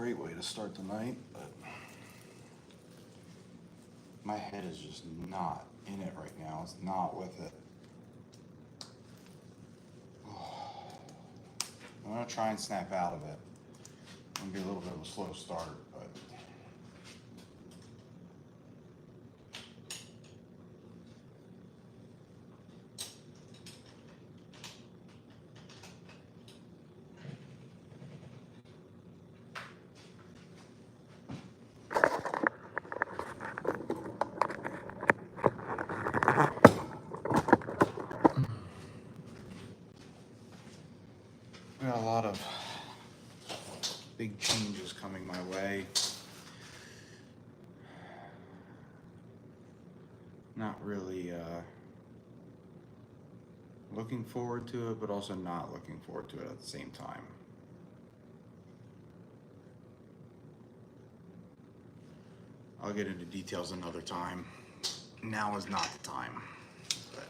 great way to start the night, but my head is just not in it right now. It's not with it. I'm gonna try and snap out of it. It's gonna be a little bit of a slow start, but we got a lot of big changes coming my way. Not really looking forward to it, but also not looking forward to it at the same time. I'll get into details another time. Now is not the time. But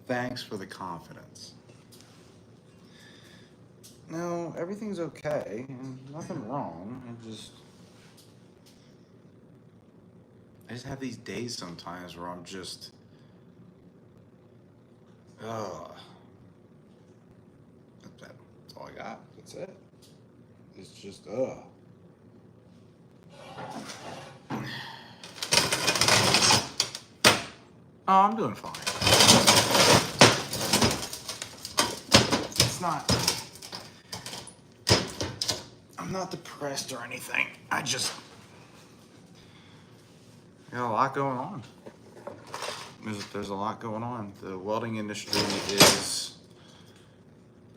thanks for the confidence. No, everything's okay, and nothing wrong. I just have these days sometimes where I'm just, ugh. That's all I got. That's it. It's just, ugh. Oh, I'm doing fine. It's not, I'm not depressed or anything. I just got a lot going on. There's a lot going on. The welding industry is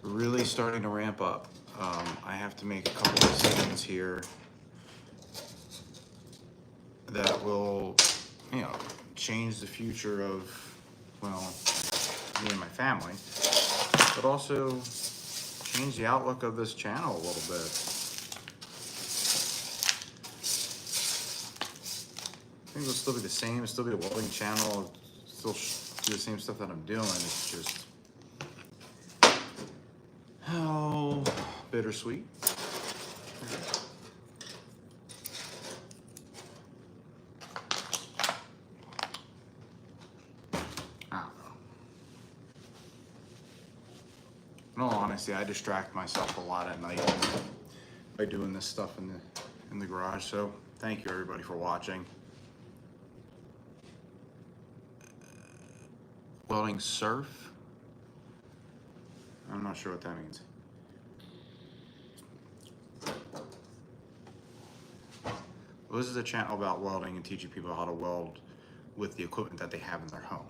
really starting to ramp up. I have to make a couple of decisions here that will, change the future of, well, me and my family, but also change the outlook of this channel a little bit. I think it'll still be the same. It'll still be a welding channel. Still do the same stuff that I'm doing. It's just, how bittersweet. In all honesty, I distract myself a lot at night by doing this stuff in the garage. So thank you everybody for watching. Welding surf. I'm not sure what that means. Well, this is a channel about welding and teaching people how to weld with the equipment that they have in their home.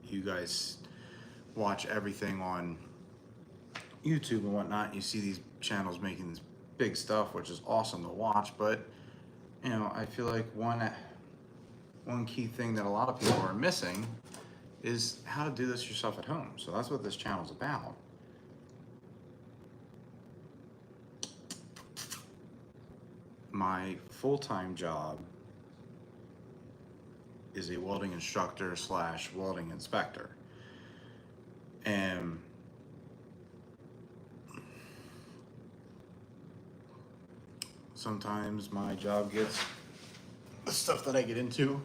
You guys watch everything on YouTube and whatnot. You see these channels making this big stuff, which is awesome to watch, but I feel like one key thing that a lot of people are missing is how to do this yourself at home. So that's what this channel's about. My full-time job is a welding instructor / welding inspector. And sometimes my job gets, the stuff that I get into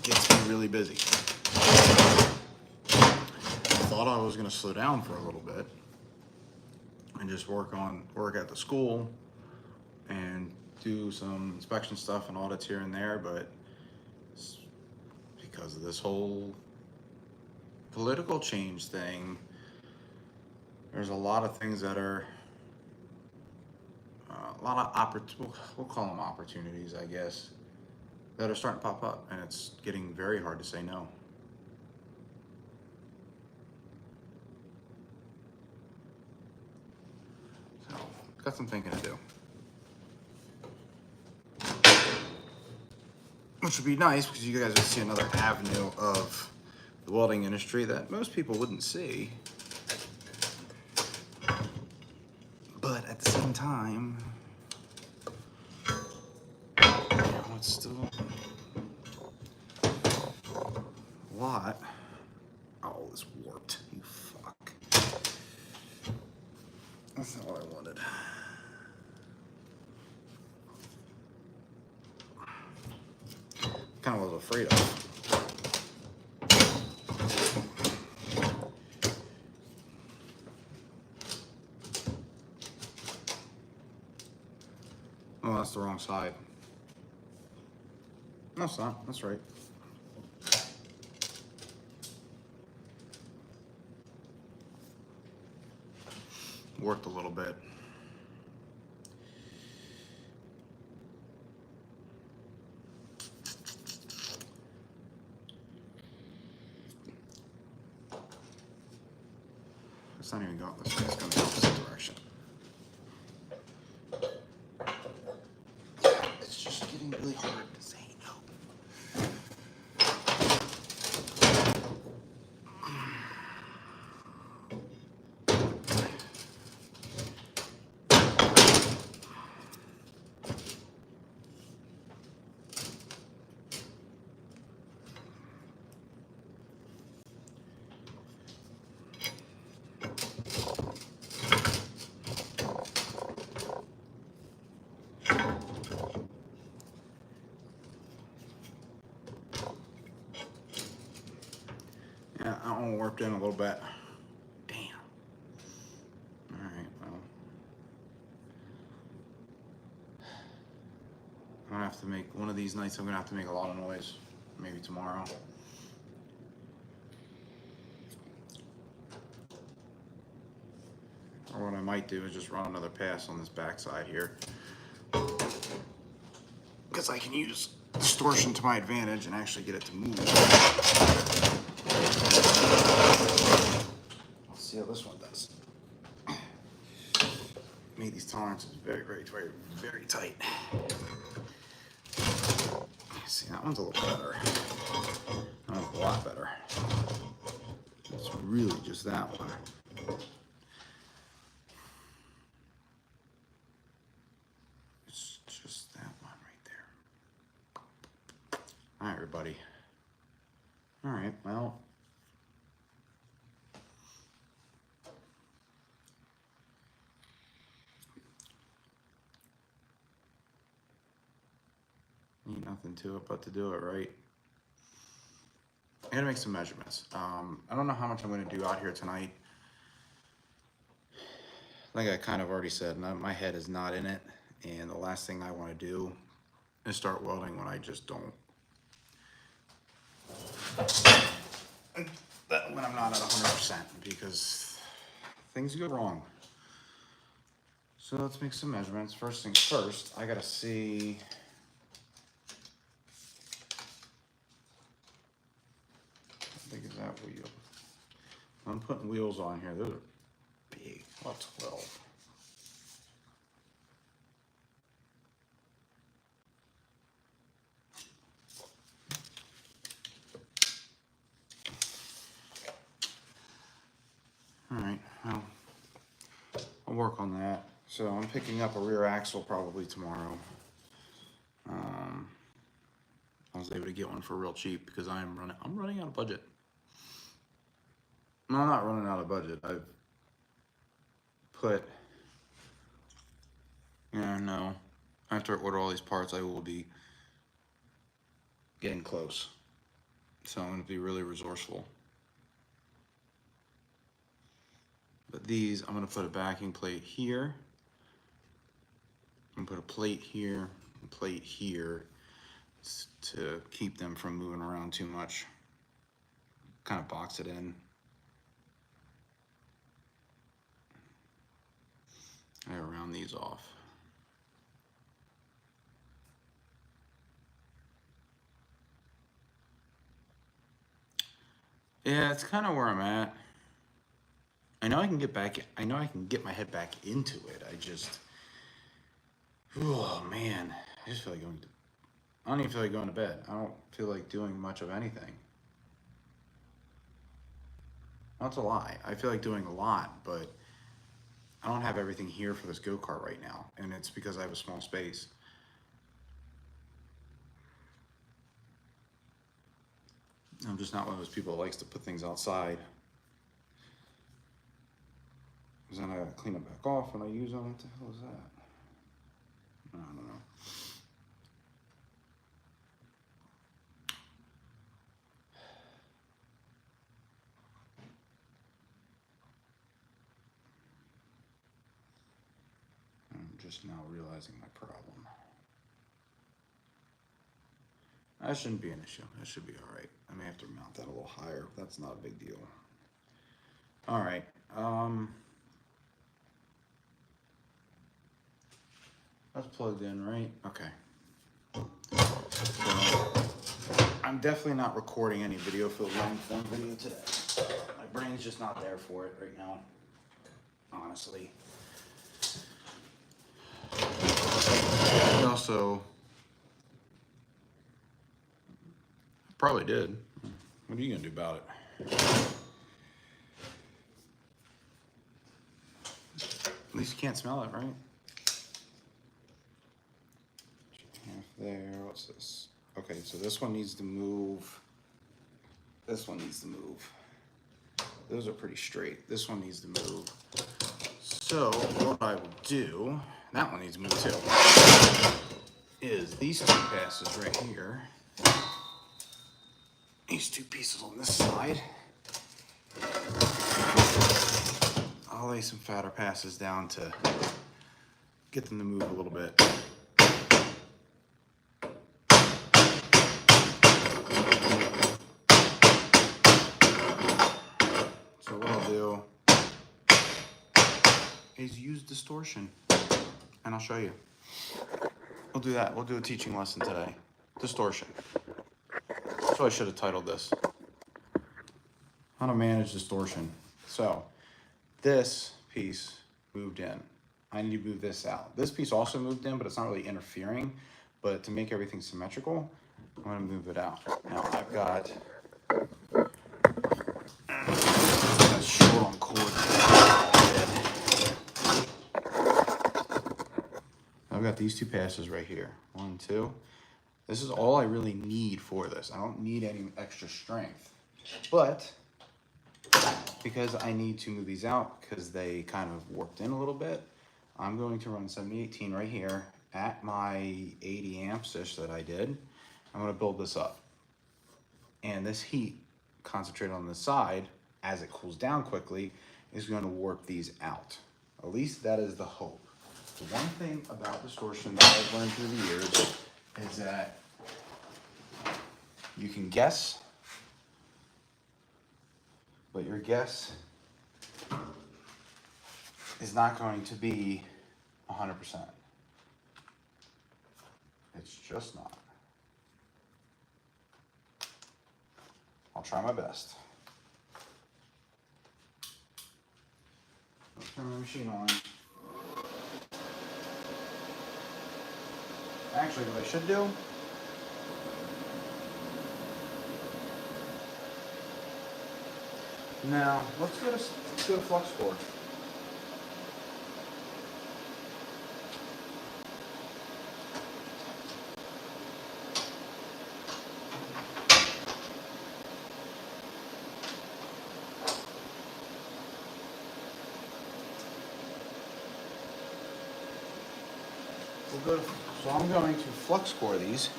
gets me really busy. thought I was going to slow down for a little bit and just work at the school and do some inspection stuff and audits here and there, but because of this whole political change thing, there's a lot of things that are a lot of we'll call them opportunities, I guess, that are starting to pop up, and it's getting very hard to say no. So, got some thinking to do. Which would be nice because you guys would see another avenue of the welding industry that most people wouldn't see. But at the same time, it's still a lot. Oh, this warped. You fuck. That's not what I wanted. Kind of was afraid of. Oh, that's the wrong side. No, it's not. That's right. Worked a little bit. It's not even going this way. It's going the opposite direction. It's just getting really hard to say no. Yeah, I want to warp in a little bit. Damn. All right, well. I'm going to have to make, one of these nights I'm going to have to make a lot of noise. Maybe tomorrow. Or what I might do is just run another pass on this backside here. Because I can use distortion to my advantage and actually get it to move. Let's see how this one does. Made these tolerances very tight. See, that one's a little better. That one's a lot better. It's really just that one. It's just that one right there. All right, everybody. All right, well. Ain't nothing to it but to do it, right? I gotta make some measurements. I don't know how much I'm gonna do out here tonight. Like I kind of already said, my head is not in it, and the last thing I want to do is start welding when I just don't. When I'm not at 100%, because things go wrong. So let's make some measurements. First things first, I gotta see. How big is that wheel? I'm putting wheels on here. Those are big. About 12. All right, well, I'll work on that. So I'm picking up a rear axle probably tomorrow. I was able to get one for real cheap because I'm running out of budget. No, I'm not running out of budget. I've put, no. After I order all these parts, I will be getting close. So I'm going to be really resourceful. But these, I'm gonna put a backing plate here. I'm gonna put a plate here, a plate here to keep them from moving around too much. Kind of box it in. I round these off. Yeah, it's kind of where I'm at. I know I can get my head back into it. Oh man, I just feel like I don't even feel like going to bed. I don't feel like doing much of anything. That's a lie. I feel like doing a lot, but I don't have everything here for this go-kart right now, and it's because I have a small space. I'm just not one of those people that likes to put things outside. Because then I gotta clean them back off when I use them. What the hell is that? I don't know. I'm just now realizing my problem. That shouldn't be an issue. That should be all right. I may have to mount that a little higher. That's not a big deal. All right. That's plugged in, right? Okay. So, I'm definitely not recording any video for the long form video today. My brain's just not there for it right now, honestly. Also, probably did. What are you gonna do about it? At least you can't smell it, right? Half there. What's this? Okay, so this one needs to move. This one needs to move. Those are pretty straight. This one needs to move. So what I will do, that one needs to move too, is these two passes right here. These two pieces on this side. I'll lay some fatter passes down to get them to move a little bit. So what I'll do is use distortion, and I'll show you. We'll do that. We'll do a teaching lesson today. Distortion. That's what I should have titled this. How to manage distortion. So this piece moved in. I need to move this out. This piece also moved in, but it's not really interfering. But to make everything symmetrical, I'm gonna move it out. Now I've got a short on cord. I've got these two passes right here. 1, 2. This is all I really need for this. I don't need any extra strength. But because I need to move these out because they kind of warped in a little bit, I'm going to run 7018 right here at my 80 amps-ish that I did. I'm gonna build this up. And this heat concentrated on the side, as it cools down quickly, is gonna warp these out. At least that is the hope. The one thing about distortion that I've learned through the years is that you can guess, but your guess is not going to be 100%. It's just not. I'll try my best. I'll turn my machine on. Actually, what I should do now, let's go to flux core. So I'm going to flux core these.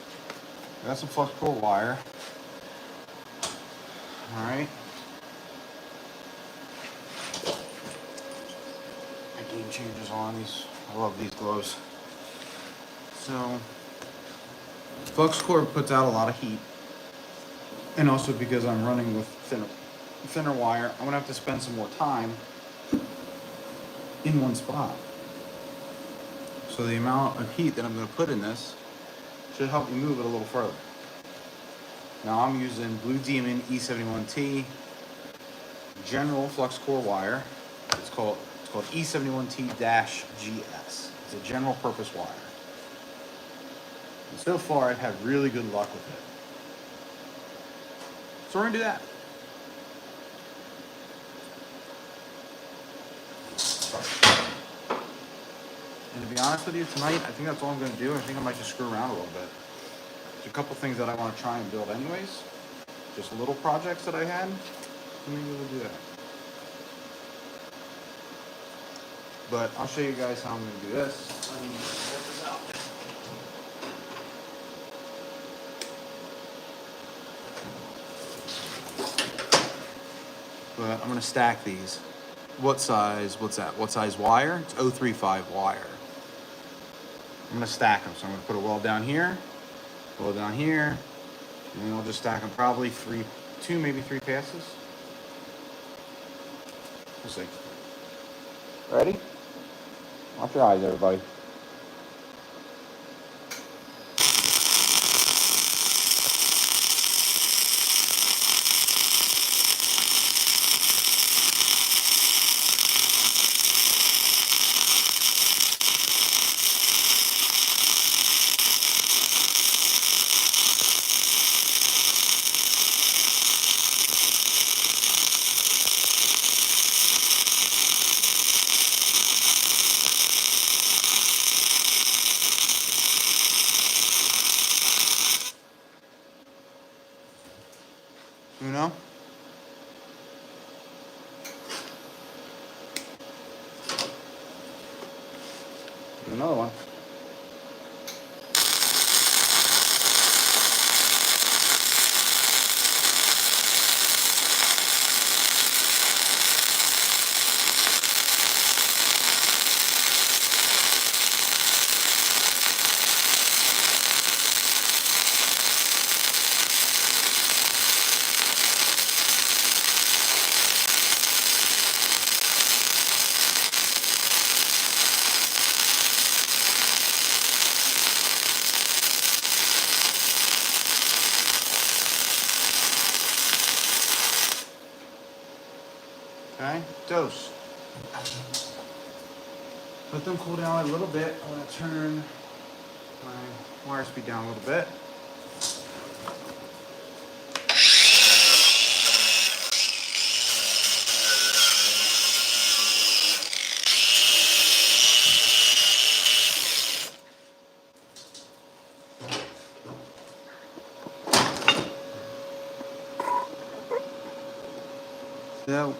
I got some flux core wire. All right. game changers on these. I love these glows. So, Flux core puts out a lot of heat, and also because I'm running with thinner wire, I'm gonna have to spend some more time in one spot. So the amount of heat that I'm gonna put in this should help me move it a little further. Now I'm using Blue Demon E71T general flux core wire. It's called E71T-GS. It's a general purpose wire. And so far I've had really good luck with it. So we're gonna do that. And to be honest with you, tonight, I think that's all I'm gonna do. I think I might just screw around a little bit. There's a couple things that I wanna try and build anyways. Just little projects that I had. So maybe we'll do that. But I'll show you guys how I'm gonna do this. Let me work this out. But I'm gonna stack these. What size? What's that? What size wire? It's 035 wire. I'm gonna stack them. So I'm gonna put a weld down here, weld down here, and then I'll just stack them probably two, maybe three passes. We'll see. Ready? Watch your eyes, everybody. You know? Another one. Okay, dose. Let them cool down a little bit. I'm gonna turn my wire speed down a little bit.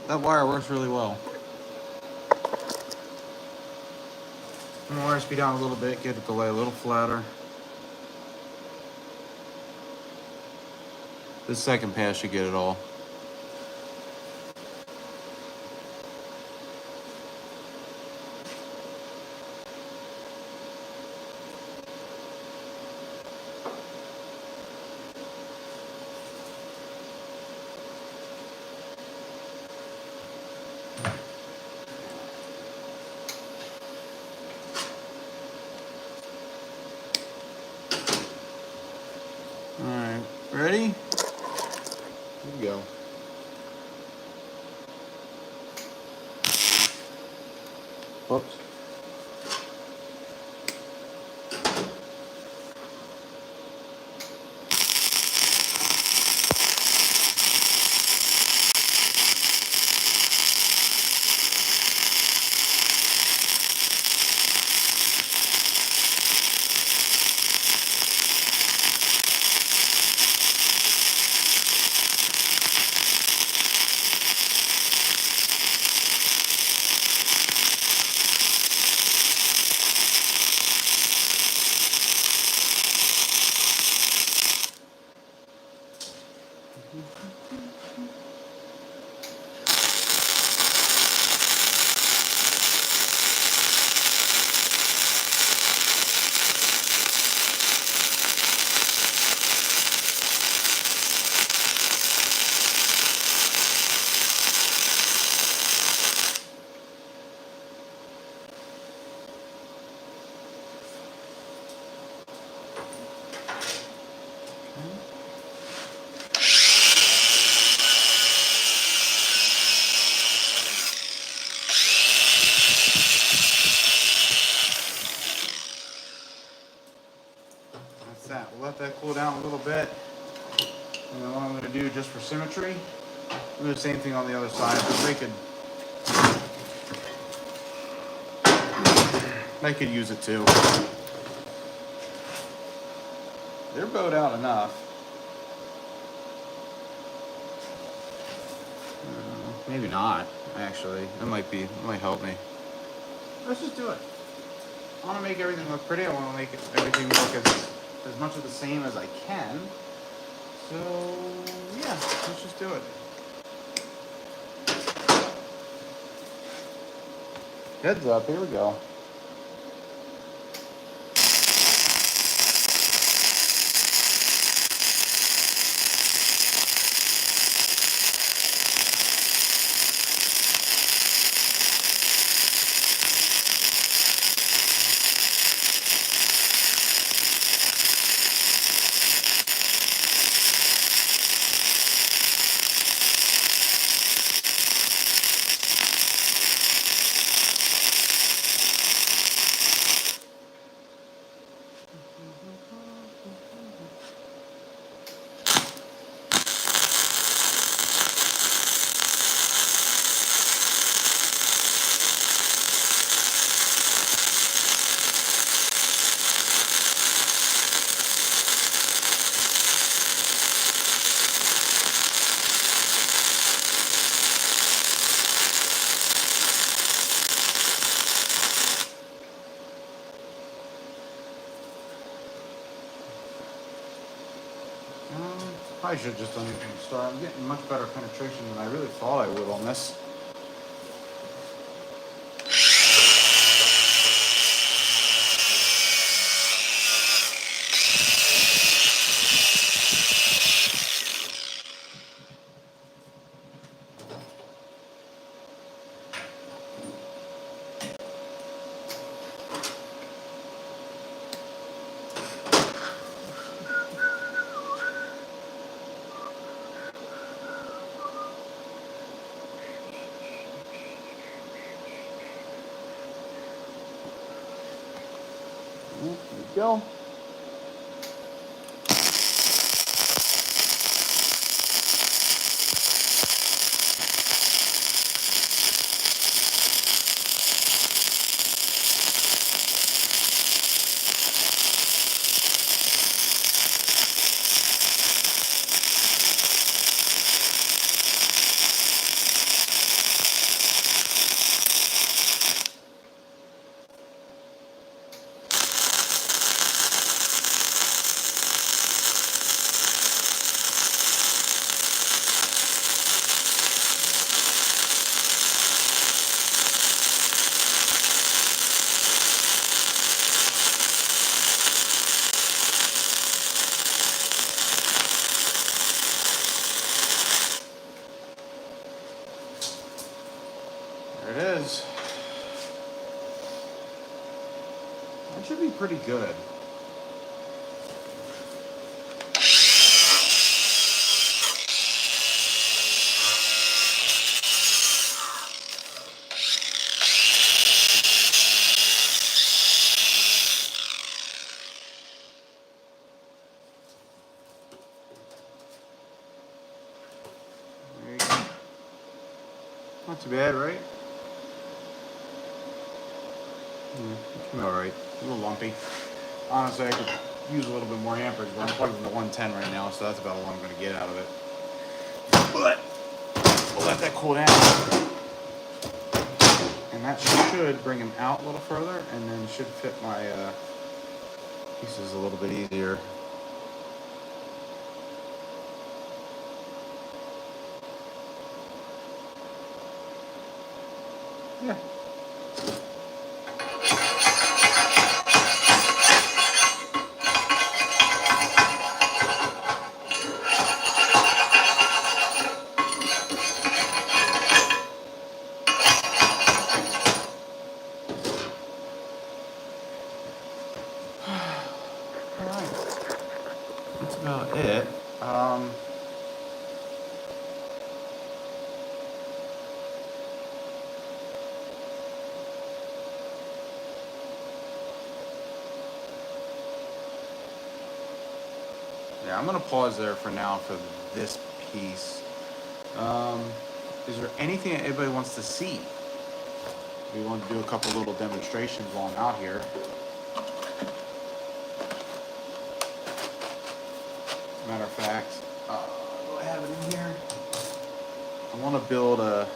That wire works really well. I'm gonna wire speed down a little bit, get it to lay a little flatter. This second pass should get it all. Alright, ready? Here we go. Whoops. And then what I'm going to do just for symmetry, do the same thing on the other side, because they could use it too. They're bowed out enough. Maybe not, actually. It might help me. Let's just do it. I want to make everything look pretty. I want to make everything look as much of the same as I can. So, yeah, let's just do it. Heads up, here we go. Probably should have just done it from the start. I'm getting much better penetration than I really thought I would on this. There we go. There it is. That should be pretty good. There you go. Not too bad, right? It came out alright. A little lumpy. Honestly, I could use a little bit more amperage, but I'm plugging the 110 right now, so that's about all I'm going to get out of it. But we'll let that cool down. And that should bring them out a little further, and then should fit my pieces a little bit easier. Yeah. That's about it. Yeah, I'm gonna pause there for now for this piece. Is there anything that anybody wants to see? We want to do a couple little demonstrations while I'm out here. Matter of fact, do I have it in here? I want to build a.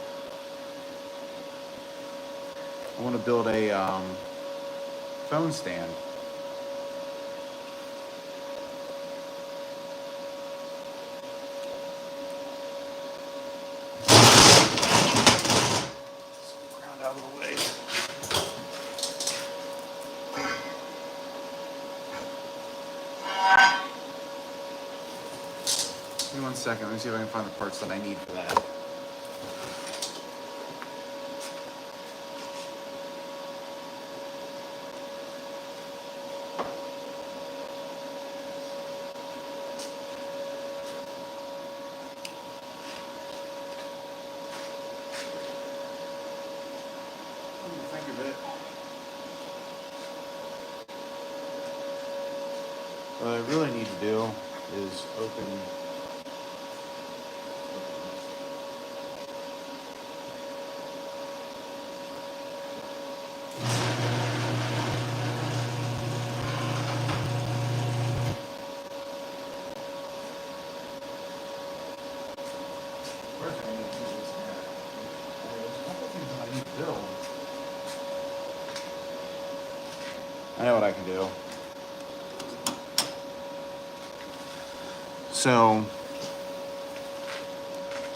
Phone stand. Ground out of the way. Give me 1 second. Let me see if I can find the parts that I need for that. Think of it. What I really need to do is open. Where's I need to do this at? There's a couple things that I need to build. I know what I can do. So,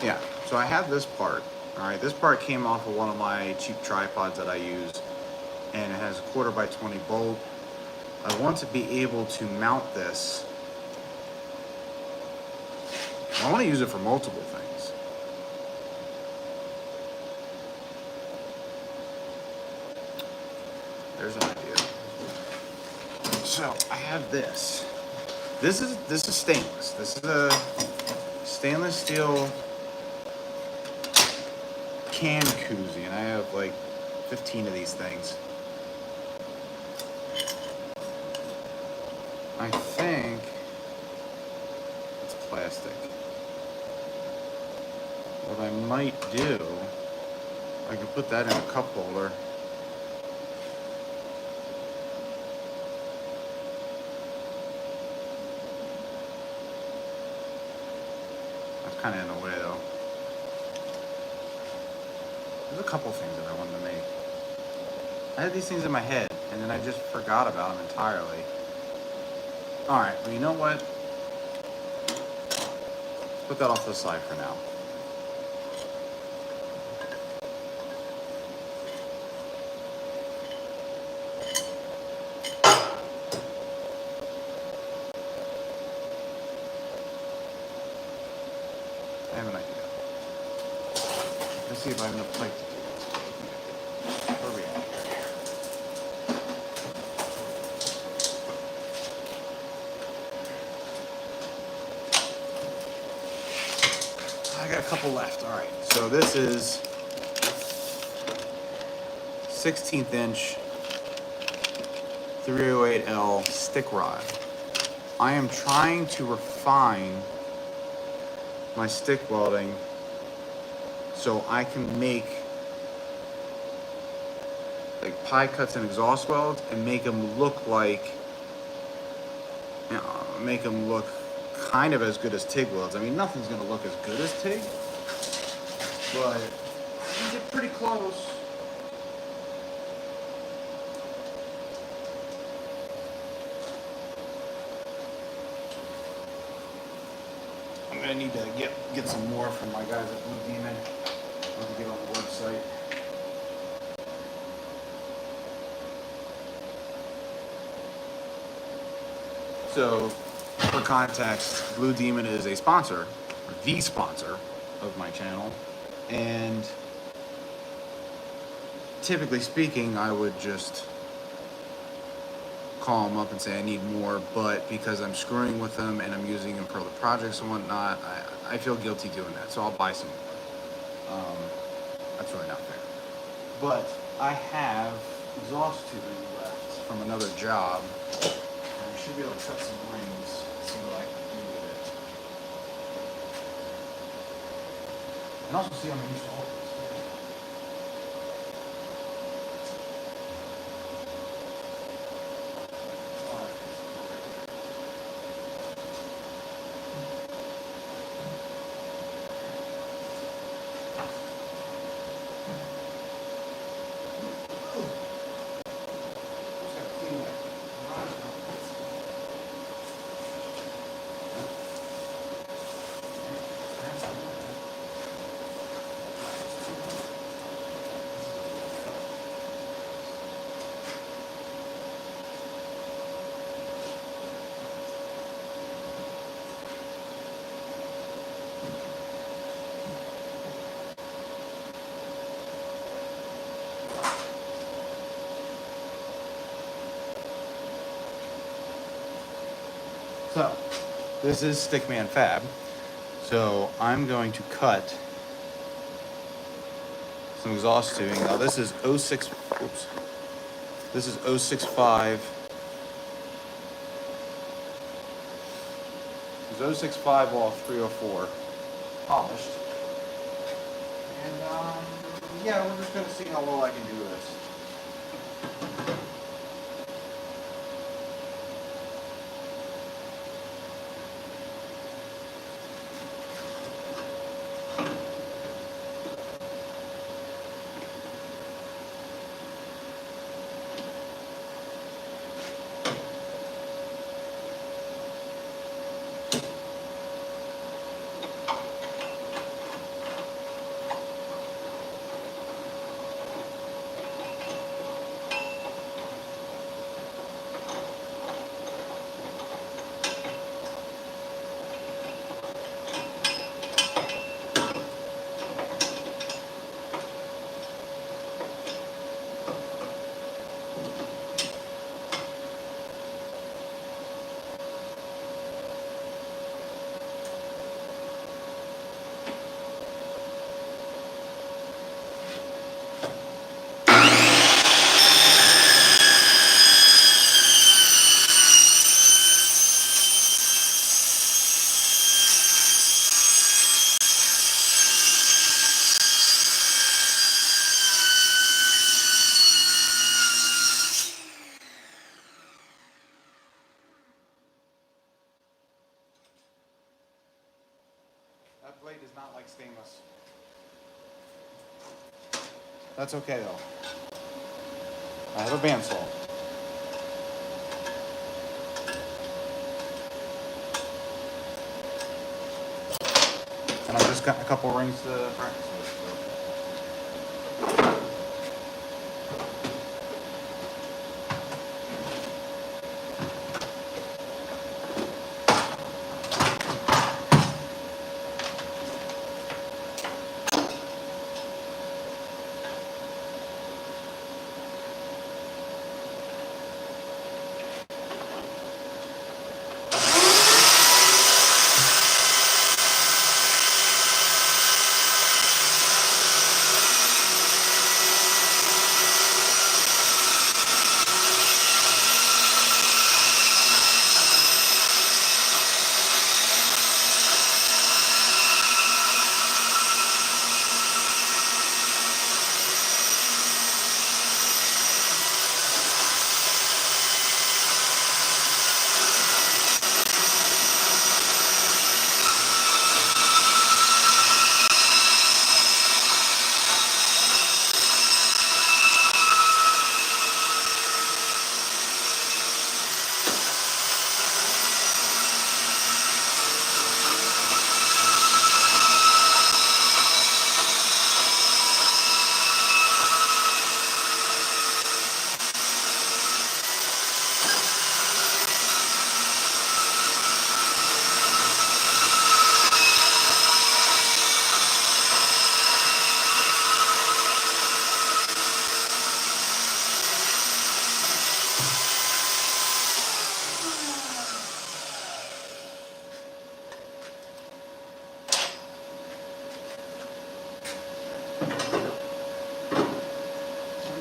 yeah. So I have this part. All right, this part came off of one of my cheap tripods that I use, and it has a 1/4x20 bolt. I want to be able to mount this. I want to use it for multiple things. There's an idea. So I have this. This is stainless. This is a stainless steel can koozie, and I have like 15 of these things. I think it's plastic. What I might do, I can put that in a cup holder. That's kind of in the way though. There's a couple things that I wanted to make. I had these things in my head, and then I just forgot about them entirely. All right, well, you know what? Let's put that off to the side for now. I have an idea. Let's see if I have enough plate to do this. Where are we at here? I got a couple left. All right. So this is 16th inch 308L stick rod. I am trying to refine my stick welding so I can make like pie cuts and exhaust welds and make them look like, you know, make them look kind of as good as TIG welds. I mean, nothing's gonna look as good as TIG, but I get pretty close. I'm gonna need to get some more from my guys at Blue Demon. I'll have to get on the website. So, for context, Blue Demon is a sponsor, or the sponsor of my channel, and typically speaking, I would just call them up and say I need more, but because I'm screwing with them and I'm using them for other projects and whatnot, I feel guilty doing that, so I'll buy some more. That's really not fair. But I have exhaust tubing left from another job, and I should be able to cut some rings, see what I can do And also see I'm used to all of this. So, this is Stickman Fab. So, I'm going to cut some exhaust tubing. Now, this is 06, oops. This is 065. This is 065 off 304 polished. And, yeah, we're just going to see how well I can do this. That blade is not like stainless. That's okay though. I have a bandsaw. And I've just got a couple rings to practice with.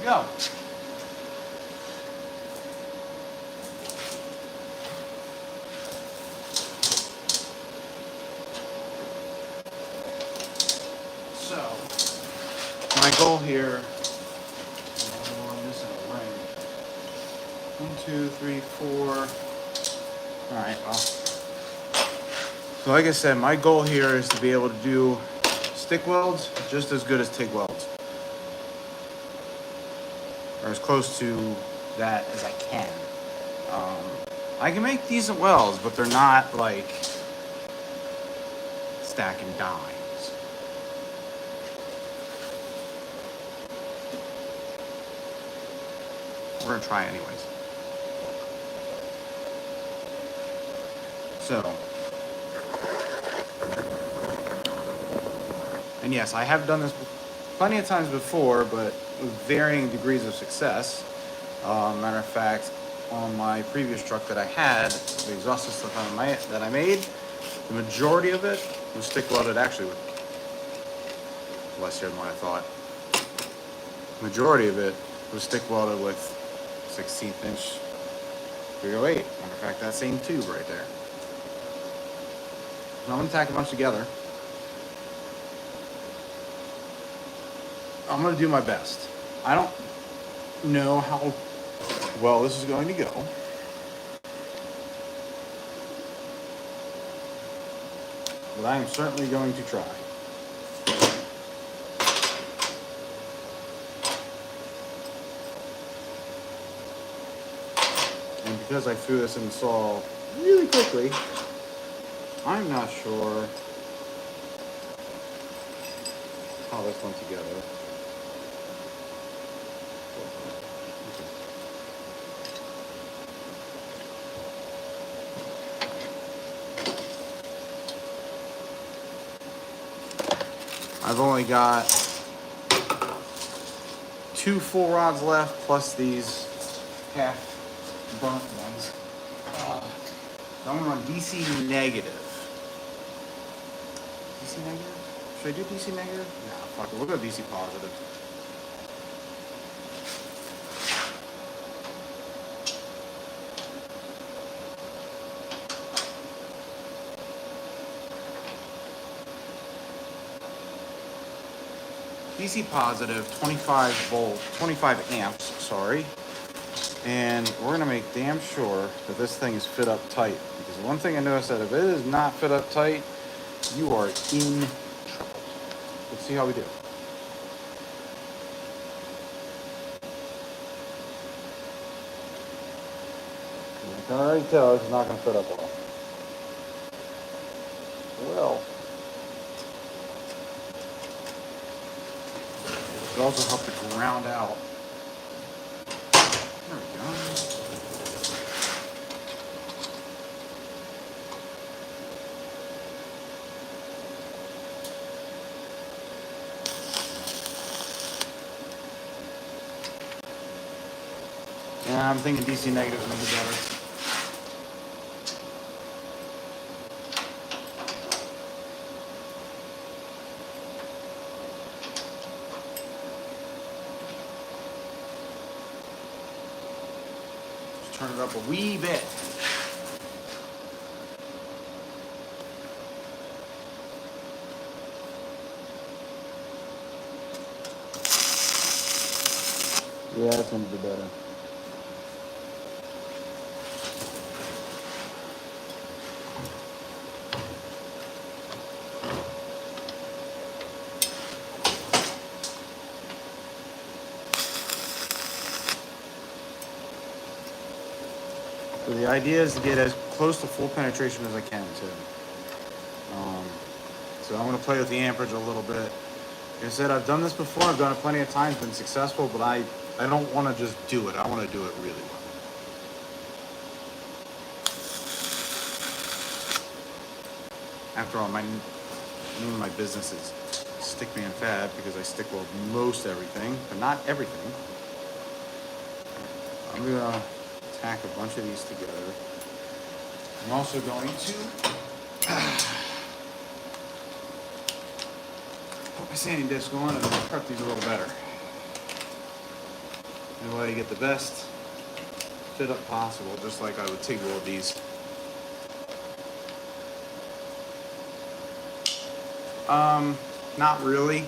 Go. my goal here. Oh, I'm missing a ring. 1, 2, 3, 4. All right. Well. So like I said, my goal here is to be able to do stick welds just as good as TIG welds, or as close to that as I can. I can make decent welds, but they're not like stacking dimes. We're gonna try anyways. So, and yes, I have done this plenty of times before, but with varying degrees of success. Matter of fact, on my previous truck that I had, the exhaust system that I made, the majority of it was stick welded, actually with less here than what I thought. The majority of it was stick welded with 16th inch 308. Matter of fact, that same tube right there. So I'm gonna tack a bunch together. I'm gonna do my best. I don't know how well this is going to go. But I am certainly going to try. And because I threw this in the saw really quickly, I'm not sure how this went together. I've only got 2 full rods left, plus these half burnt ones. So I'm gonna run DC negative. DC negative? Should I do DC negative? Nah, fuck it. We'll go DC positive. DC positive, 25 amps, sorry. And we're gonna make damn sure that this thing is fit up tight. Because the one thing I noticed that if it is not fit up tight, you are in trouble. Let's see how we do. I can already tell this is not gonna fit up well. Well. It also helped to ground out. There we go. Yeah, I'm thinking DC negative is going to be better. Turn it up a wee bit. Yeah, that's gonna be better. So the idea is to get as close to full penetration as I can too. So I'm going to play with the amperage a little bit. Like I said, I've done this before. I've done it plenty of times, been successful, but I don't want to just do it. I want to do it really well. After all, my name of my business is Stickman Fab because I stick weld most everything, but not everything. I'm going to tack a bunch of these together. I'm also going to put my sanding disc on and prep these a little better. That way you get the best fit up possible, just like I would TIG weld these. Not really.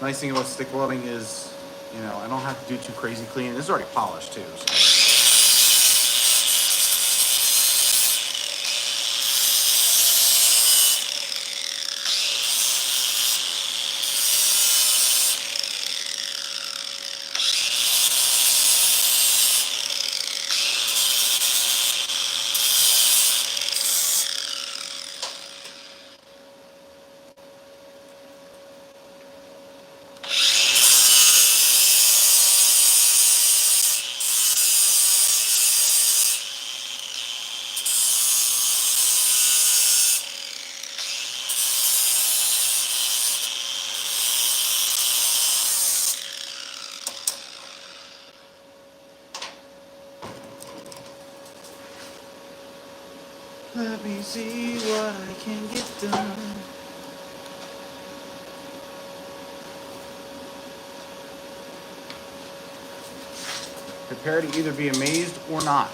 Nice thing about stick welding is, you know, I don't have to do too crazy cleaning. This is already polished too. So. Let me see what I can get done. Prepare to either be amazed or not.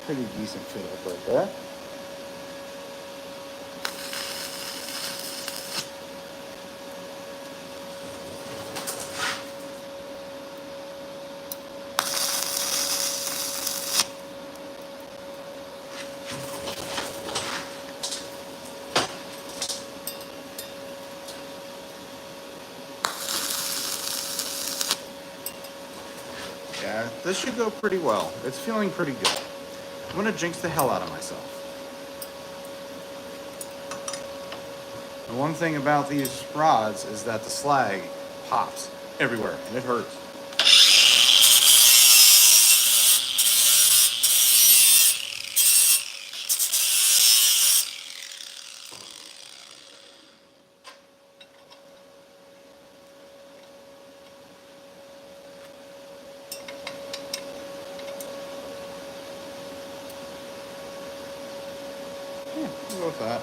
Pretty decent fit up right there. Yeah, this should go pretty well. It's feeling pretty good. I'm gonna jinx the hell out of myself. The one thing about these rods is that the slag pops everywhere and it hurts. Yeah, we'll go with that.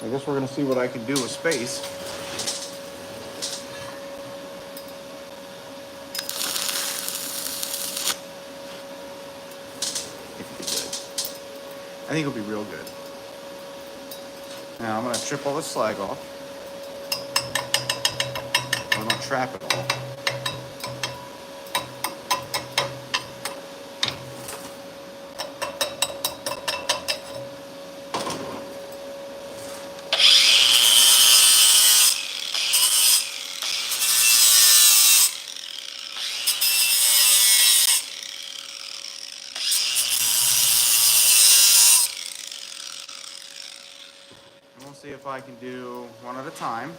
I guess we're gonna see what I can do with space. It'll be good. I think it'll be real good. Now I'm gonna strip all this slag off. I'm gonna trap it all. We'll see if I can do one at a time.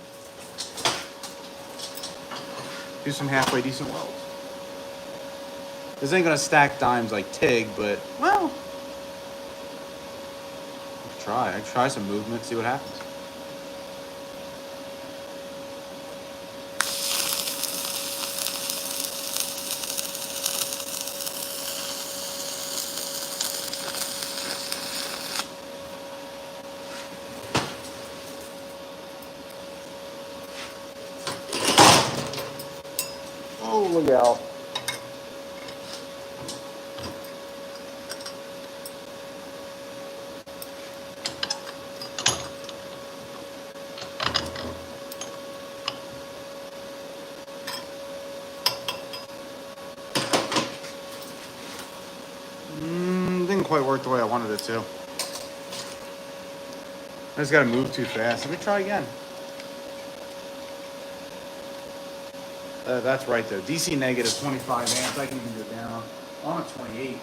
Do some halfway decent welds. This ain't gonna stack dimes like TIG, but, well, I try some movement, see what happens. Oh, look out. Didn't quite work the way I wanted it to. I just gotta move too fast. Let me try again. That's right though. DC negative 25 amps. I can even go down. I'm at 28.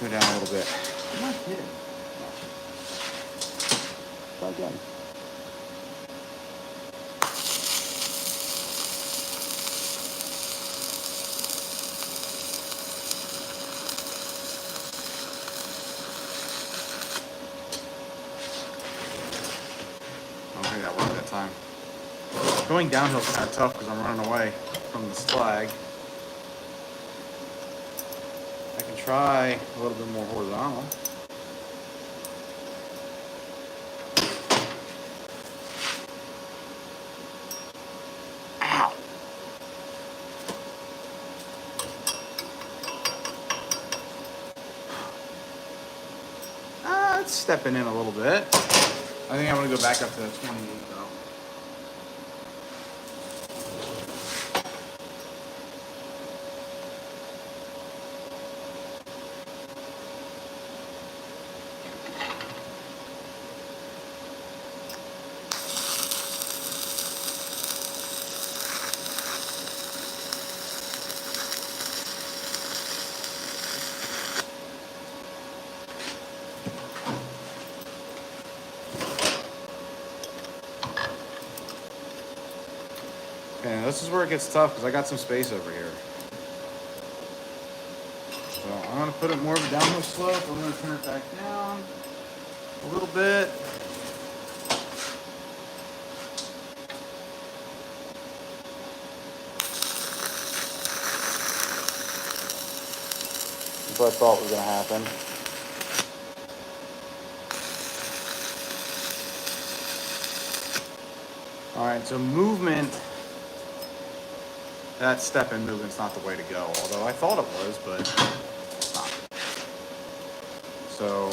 Go down a little bit. I'm not kidding. Try again. Going downhill is kind of tough because I'm running away from the slag. I can try a little bit more horizontal. Ow! It's stepping in a little bit. I think I'm going to go back up to 28 though. Okay, this is where it gets tough because I got some space over here. So I'm going to put it more of a downhill slope. I'm going to turn it back down a little bit. That's what I thought was going to happen. All right, so movement. That step-in movement's not the way to go, although I thought it was, but it's not. So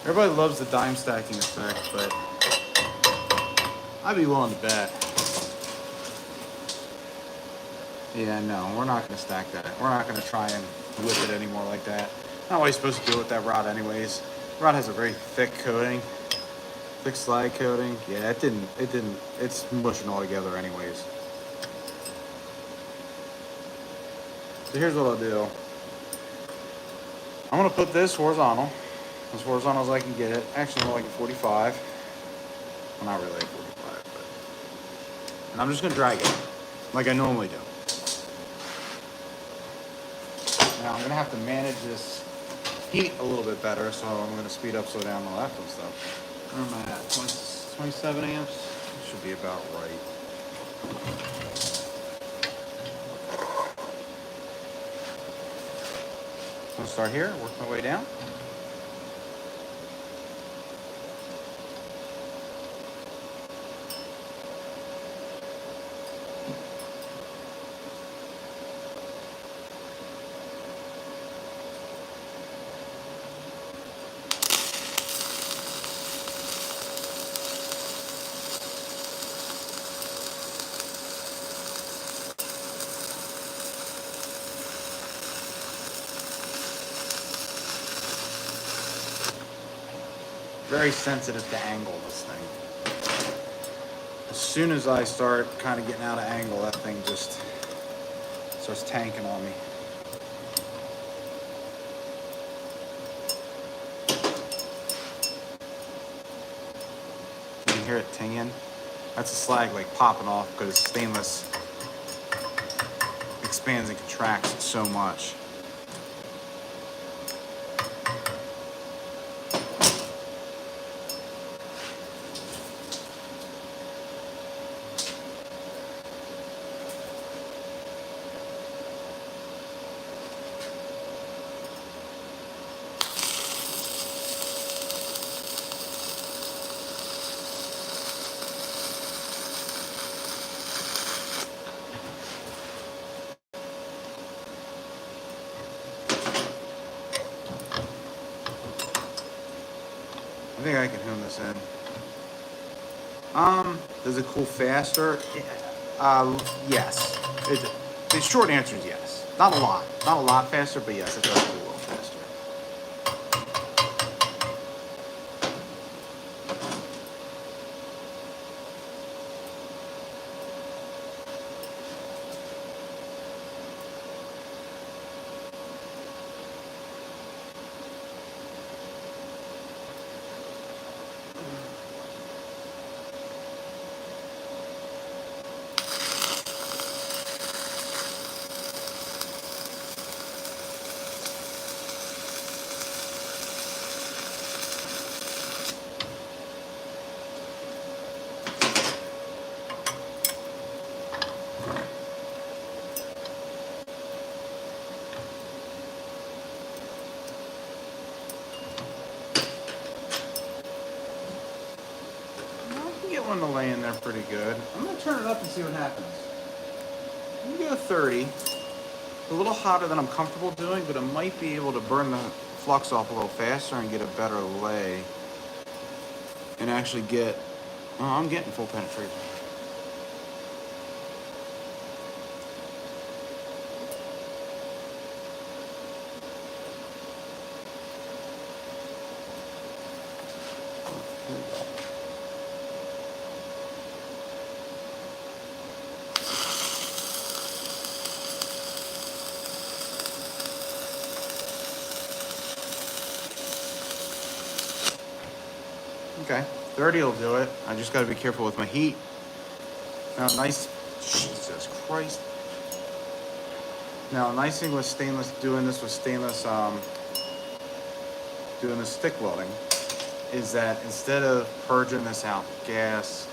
everybody loves the dime stacking effect, but I'd be willing to bet. Yeah, no, we're not going to stack that. We're not going to try and whip it anymore like that. Not what you're supposed to do with that rod anyways. The rod has a very thick coating, thick slide coating. Yeah, it's mushing all together anyways. So here's what I'll do. I'm going to put this horizontal, as horizontal as I can get it. Actually, more like a 45. Well, not really a 45, but. And I'm just going to drag it, like I normally do. Now I'm going to have to manage this heat a little bit better, so I'm going to speed up, slow down, all that fun stuff. Where am I at? 27 amps? Should be about right. I'm going to start here, work my way down. Very sensitive to angle, this thing. As soon as I start kind of getting out of angle, that thing just starts tanking on me. You can hear it tinging. That's a slag like popping off because stainless expands and contracts so much. I think I can hone this in. Does it cool faster? Yes. The short answer is yes. Not a lot. Not a lot faster, but yes, it does cool a little faster. starting to lay in there pretty good. I'm gonna turn it up and see what happens. I'm gonna go 30. A little hotter than I'm comfortable doing, but I might be able to burn the flux off a little faster and get a better lay and actually get, oh, I'm getting full penetration. Here we go. Okay, 30 will do it. I just gotta be careful with my heat. Now, nice, Jesus Christ. Now, a nice thing with stainless, doing this with stainless, doing the stick welding, is that instead of purging this out with gas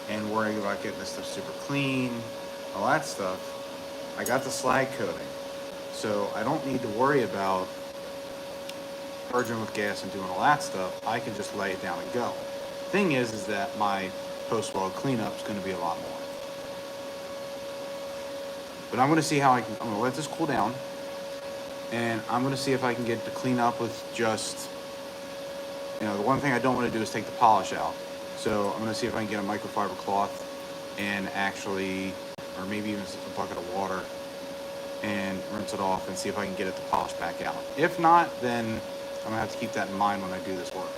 and worrying about getting this stuff super clean, all that stuff, I got the slag coating. So I don't need to worry about purging with gas and doing all that stuff. I can just lay it down and go. Thing is that my post-weld cleanup is going to be a lot more. But I'm going to see how I'm going to let this cool down, and I'm going to see if I can get the cleanup with just, the one thing I don't want to do is take the polish out. So I'm going to see if I can get a microfiber cloth and actually, or maybe even a bucket of water, and rinse it off and see if I can get it to polish back out. If not, then I'm going to have to keep that in mind when I do this work.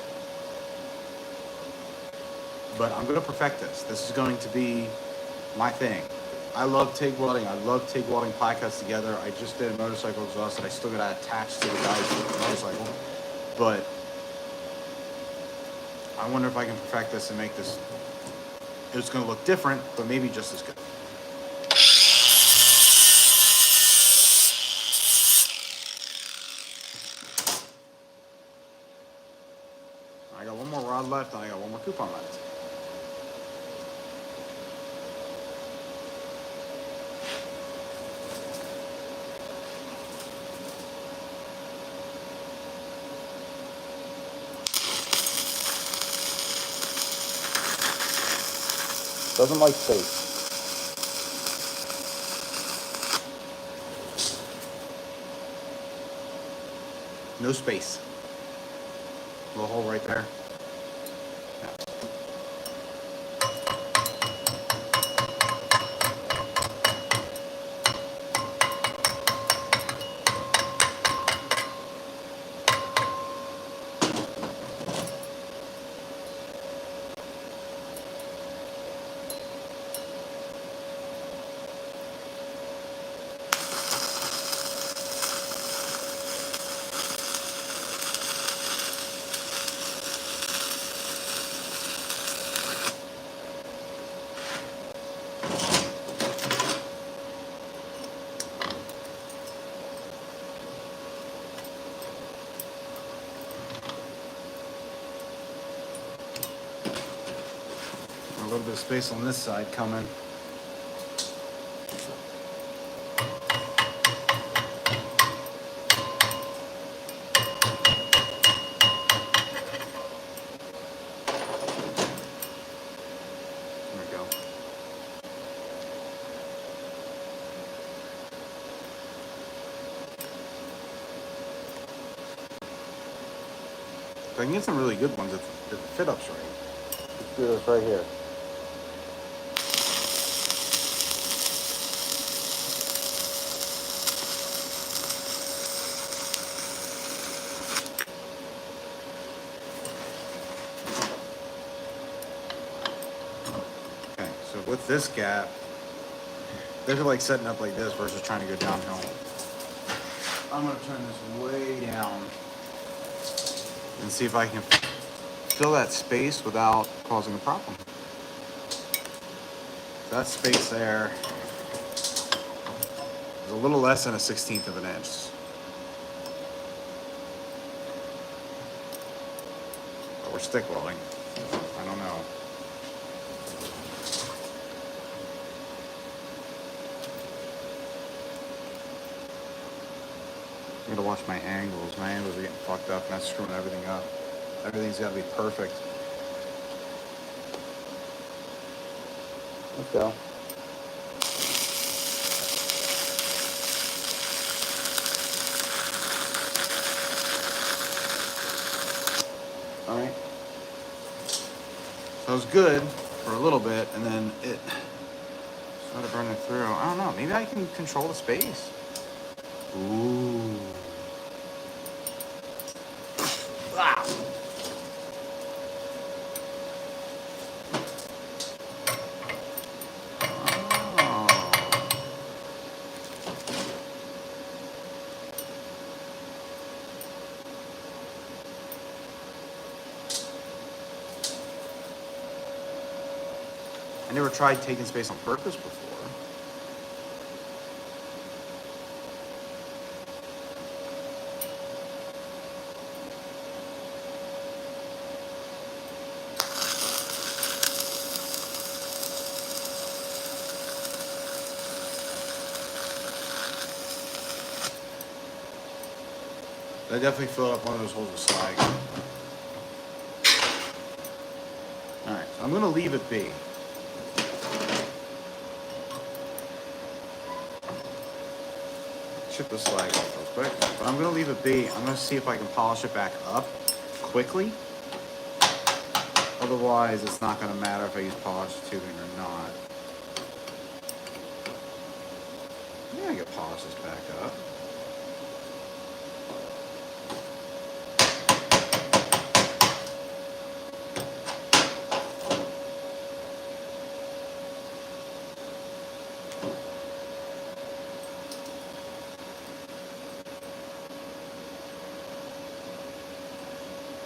But I'm going to perfect this. This is going to be my thing. I love TIG welding. I love TIG welding ply cuts together. I just did a motorcycle exhaust that I still got to attach to the guy's motorcycle. But I wonder if I can perfect this and make this, it's going to look different, but maybe just as good. I got one more rod left, and I got one more coupon left. Doesn't like space. No space. Little hole right there. Yeah. A little bit of space on this side coming. There we go. I can get some really good ones if the fit up's right. Let's do this right here. With this gap, they're like setting up like this versus trying to go downhill. I'm going to turn this way down and see if I can fill that space without causing a problem. That space there is a little less than a 1/16 of an inch. But we're stick welding. I don't know. I'm gonna watch my angles. My angles are getting fucked up, and that's screwing everything up. Everything's gotta be perfect. Let's go. All right. So it was good for a little bit, and then it started burning through. I don't know. Maybe I can control the space. Ooh. Ah. I never tried taking space on purpose before. I definitely filled up one of those holes with slag. Alright, so I'm going to leave it be. Chip the slag off real quick. But I'm going to leave it be. I'm going to see if I can polish it back up quickly. Otherwise, it's not going to matter if I use polished tubing or not. Yeah, I can polish this back up.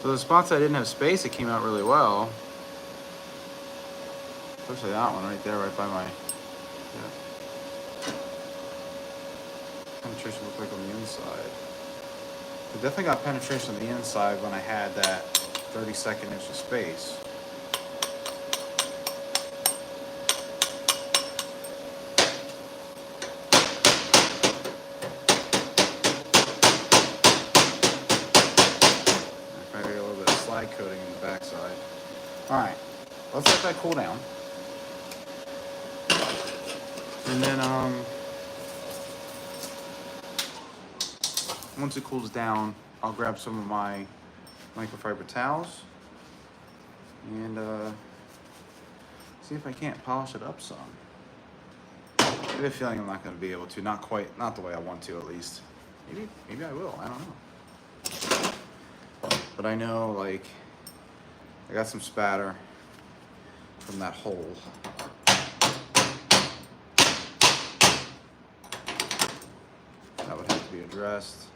So the spots I didn't have space, it came out really well. Especially that one right there, right by my, yeah. Penetration looked like on the inside. I definitely got penetration on the inside when I had that 32nd inch of space. Coating in the backside. All right, let's let that cool down, and then once it cools down, I'll grab some of my microfiber towels and see if I can't polish it up some. I have a feeling I'm not going to be able to. Not quite, not the way I want to, at least. Maybe I will. I don't know. But I know, like, I got some spatter from that hole. That would have to be addressed.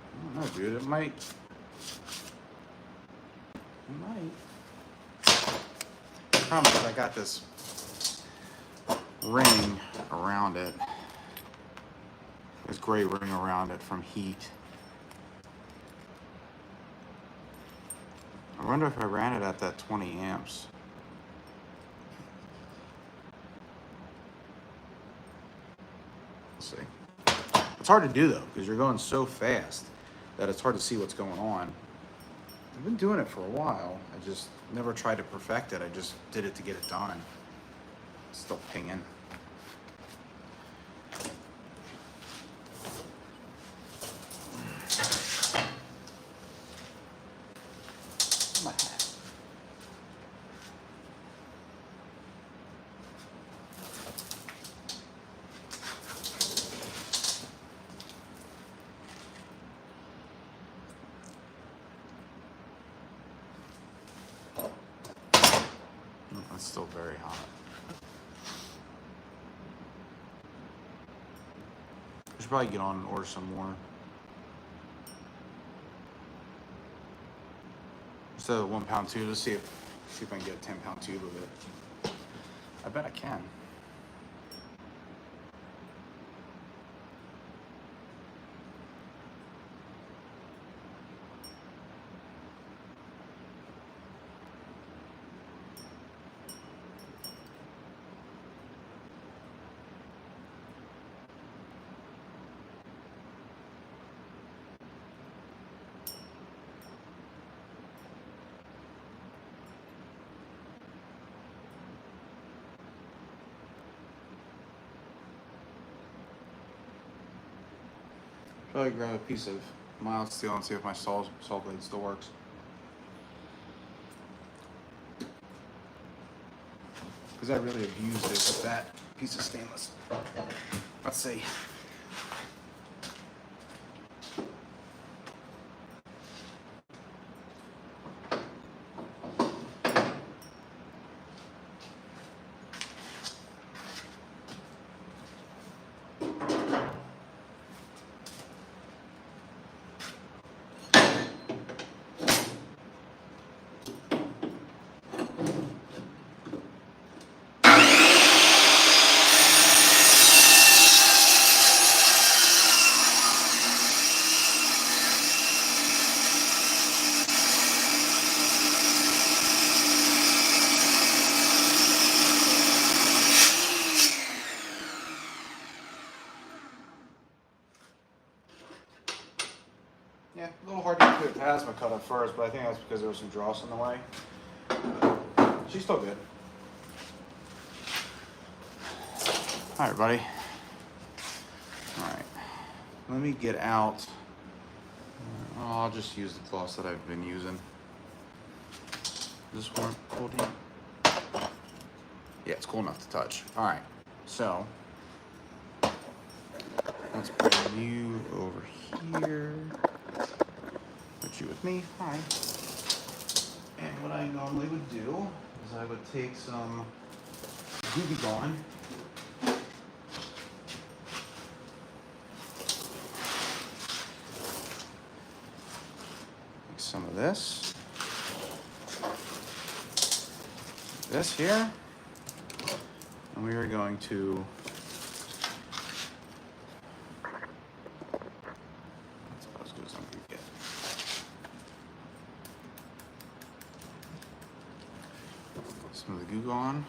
I don't know, dude. It might. The problem is I got this ring around it. This gray ring around it from heat. I wonder if I ran it at that 20 amps. Let's see. It's hard to do though, because you're going so fast that it's hard to see what's going on. I've been doing it for a while. I just never tried to perfect it. I just did it to get it done. It's still pinging. It's still very hot. I should probably get on and order some more. Instead of a 1 pound tube, let's see if I can get a 10-pound tube of it. I bet I can. Probably grab a piece of mild steel and see if my saw blade still works. Because I really abused it with that piece of stainless. Let's see. Yeah, a little hard to get through the plasma cut at first, but I think that's because there was some dross in the way. She's still good. All right, buddy. All right, let me get out. I'll just use the cloths that I've been using. This one cold heat? Yeah, it's cool enough to touch. All right, so let's bring you over here. Put you with me. Hi. And what I normally would do is I would take some Goopy Gone. Take some of this. This here. And we are going to some of the goo on.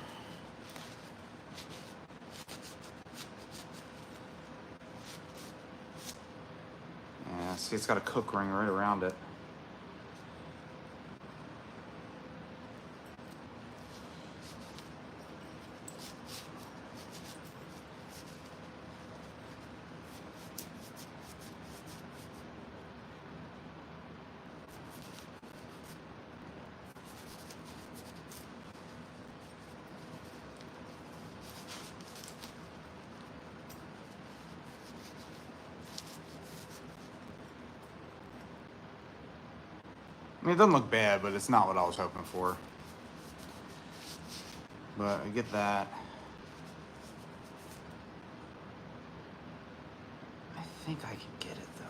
Yeah, see, it's got a cook ring right around it. I mean, it doesn't look bad, but it's not what I was hoping for. But I get that. I think I can get it, though.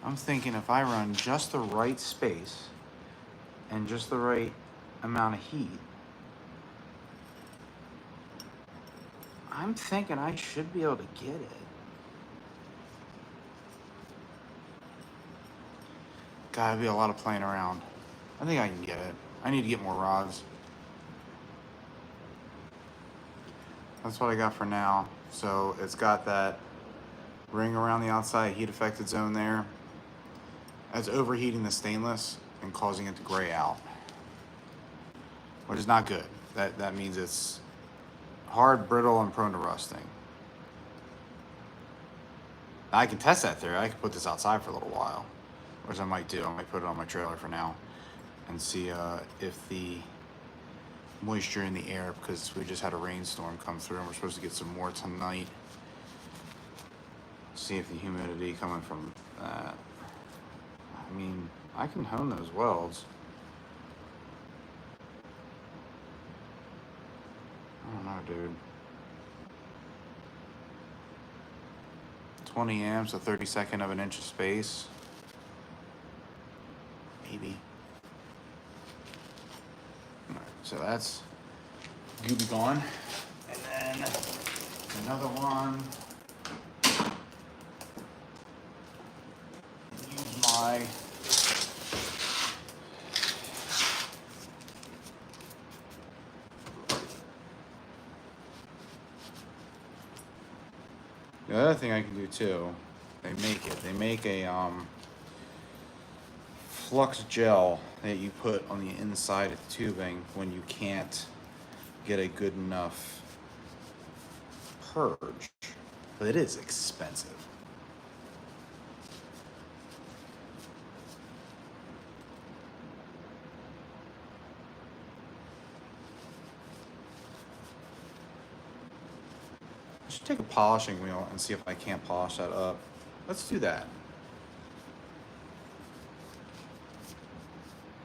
I'm thinking if I run just the right space and just the right amount of heat, I'm thinking I should be able to get it. Gotta be a lot of playing around. I think I can get it. I need to get more rods. That's what I got for now. So it's got that ring around the outside heat affected zone there. That's overheating the stainless and causing it to gray out, which is not good. That means it's hard, brittle, and prone to rusting. Now, I can test that theory. I can put this outside for a little while, which I might do. I might put it on my trailer for now and see if the moisture in the air, because we just had a rainstorm come through and we're supposed to get some more tonight. See if the humidity coming from that. I mean, I can hone those welds. I don't know, dude. 20 amps, a 32nd of an inch of space. Maybe. All right, so that's Gooby gone. And then another one. Use my the other thing I can do too, they make a flux gel that you put on the inside of the tubing when you can't get a good enough purge. But it is expensive. I should take a polishing wheel and see if I can't polish that up. Let's do that.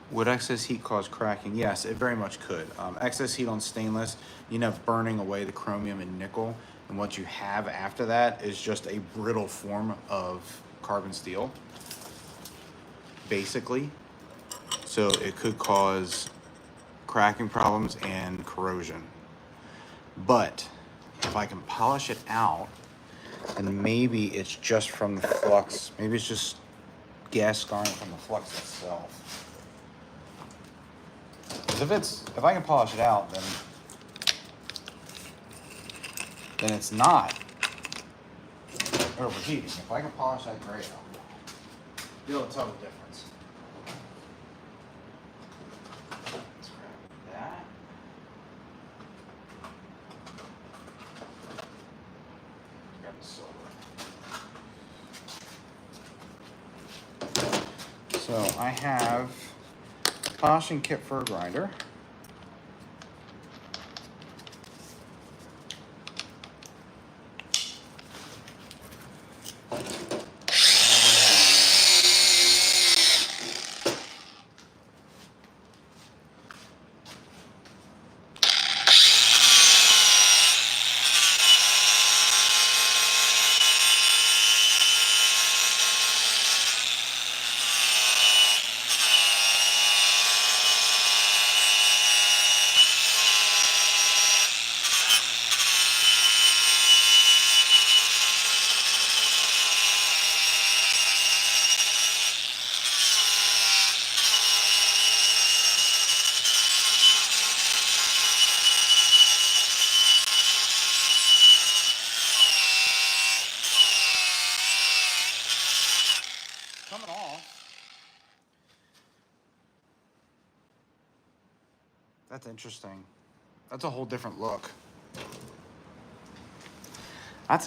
Would excess heat cause cracking? Yes, it very much could. Excess heat on stainless, you end up burning away the chromium and nickel, and what you have after that is just a brittle form of carbon steel, basically. So it could cause cracking problems and corrosion. But if I can polish it out, and maybe it's just from the flux, maybe it's just gas scarring from the flux itself. Because if I can polish it out, then it's not overheating. If I can polish that gray out, you'll be able to tell the difference. Let's grab that. Grab the silver. So I have polishing kit for a grinder. Coming off. That's interesting. That's a whole different look. I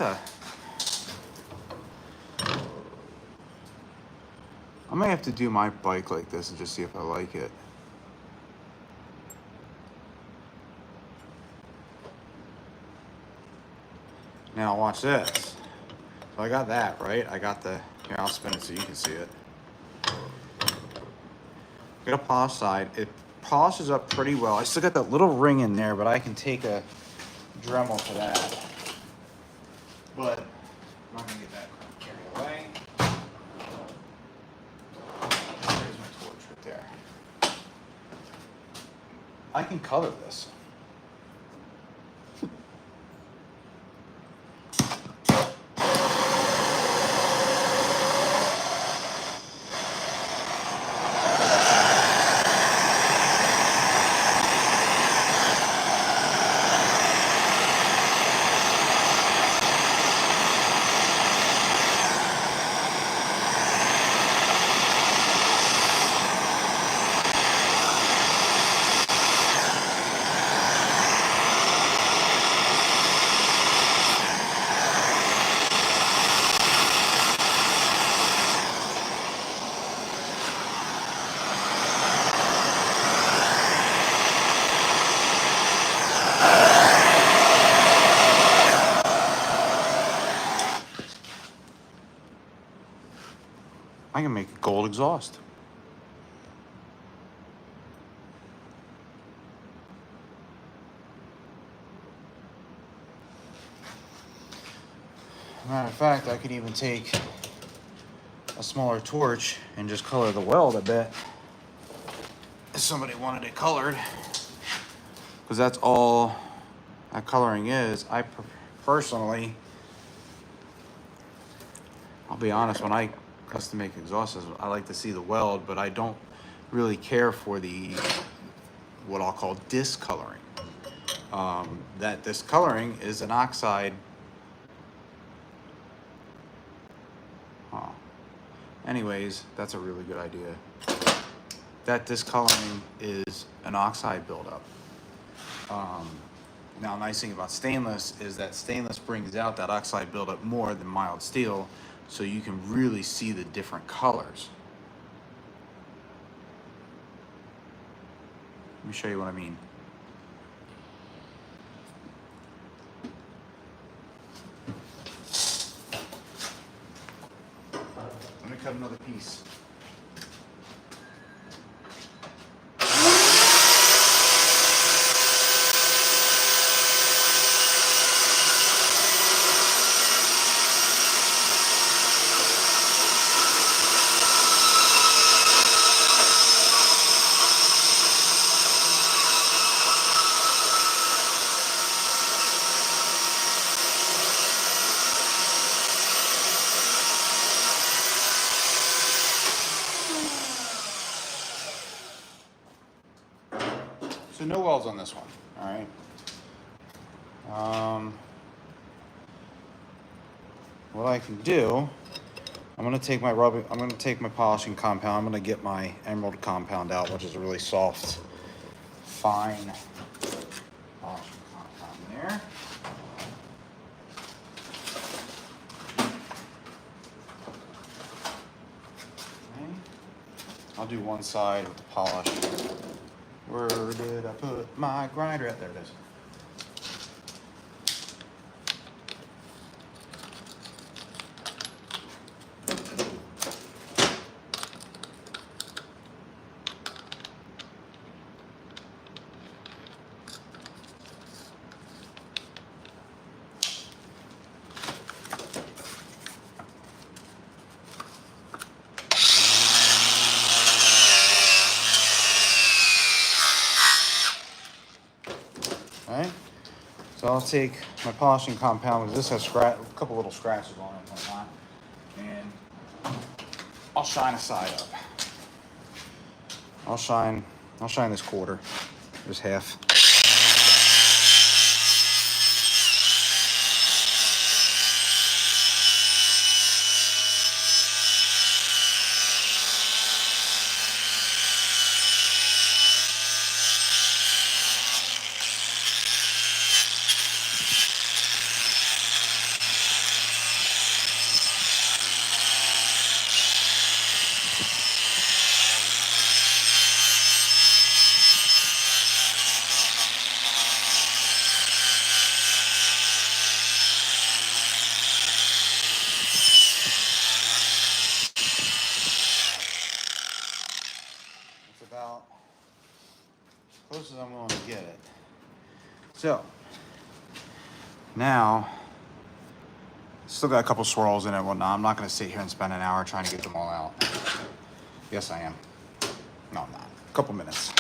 may have to do my bike like this and just see if I like it. Now watch this. So I got that, right? I got the, here, I'll spin it so you can see it. Got a polished side. It polishes up pretty well. I still got that little ring in there, but I can take a Dremel to that. But I'm not gonna get that carried away. There's my torch right there. I can color this. I can make a gold exhaust. Matter of fact, I could even take a smaller torch and just color the weld a bit. If somebody wanted it colored, because that's all that coloring is. I personally, I'll be honest, when I custom make exhausts, I like to see the weld, but I don't really care for the, what I'll call discoloring. That discoloring is an oxide. Anyways, that's a really good idea. that discoloring is an oxide buildup. Now, nice thing about stainless is that stainless brings out that oxide buildup more than mild steel, so you can really see the different colors. Let me show you what I mean. Let me cut another piece. So no welds on this one, all right? What I can do, I'm gonna take my polishing compound. I'm gonna get my emerald compound out, which is a really soft, fine polishing compound there. Okay. I'll do one side with the polish. Where did I put my grinder at? There it is. Alright, so I'll take my polishing compound, because this has a couple little scratches on it and whatnot, and I'll shine a side up. I'll shine this quarter, this half. About as close as I'm willing to get it. So now, still got a couple swirls in it and whatnot. I'm not going to sit here and spend an hour trying to get them all out. Yes, I am. No, I'm not. A couple minutes.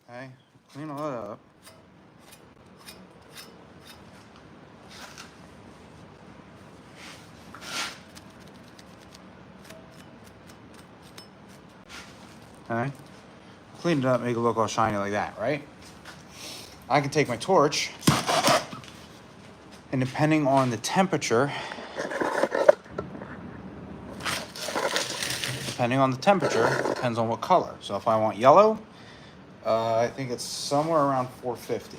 Okay, clean all that up. Okay, clean it up, make it look all shiny like that, right? I can take my torch, and depending on the temperature, depends on what color. So if I want yellow, I think it's somewhere around 450.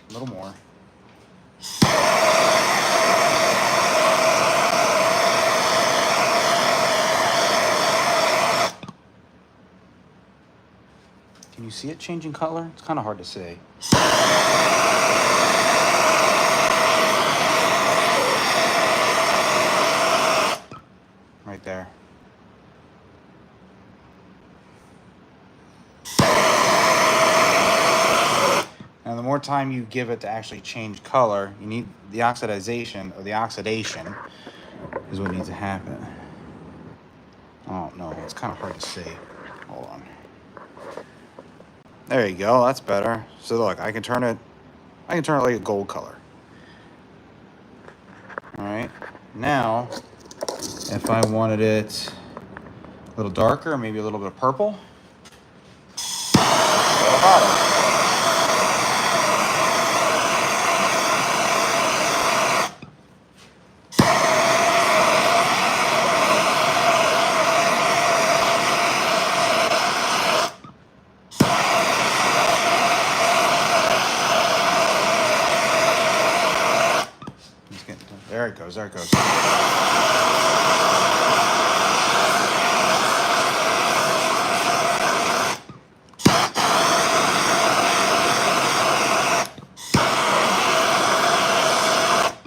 A little more. Can you see it changing color? It's kind of hard to see. Right there. Now, the more time you give it to actually change color, you need the oxidation is what needs to happen. Oh no, it's kind of hard to see. Hold on. There you go. That's better. So look, I can turn it like a gold color. All right. Now, if I wanted it a little darker, maybe a little bit of purple. There it goes. There it goes.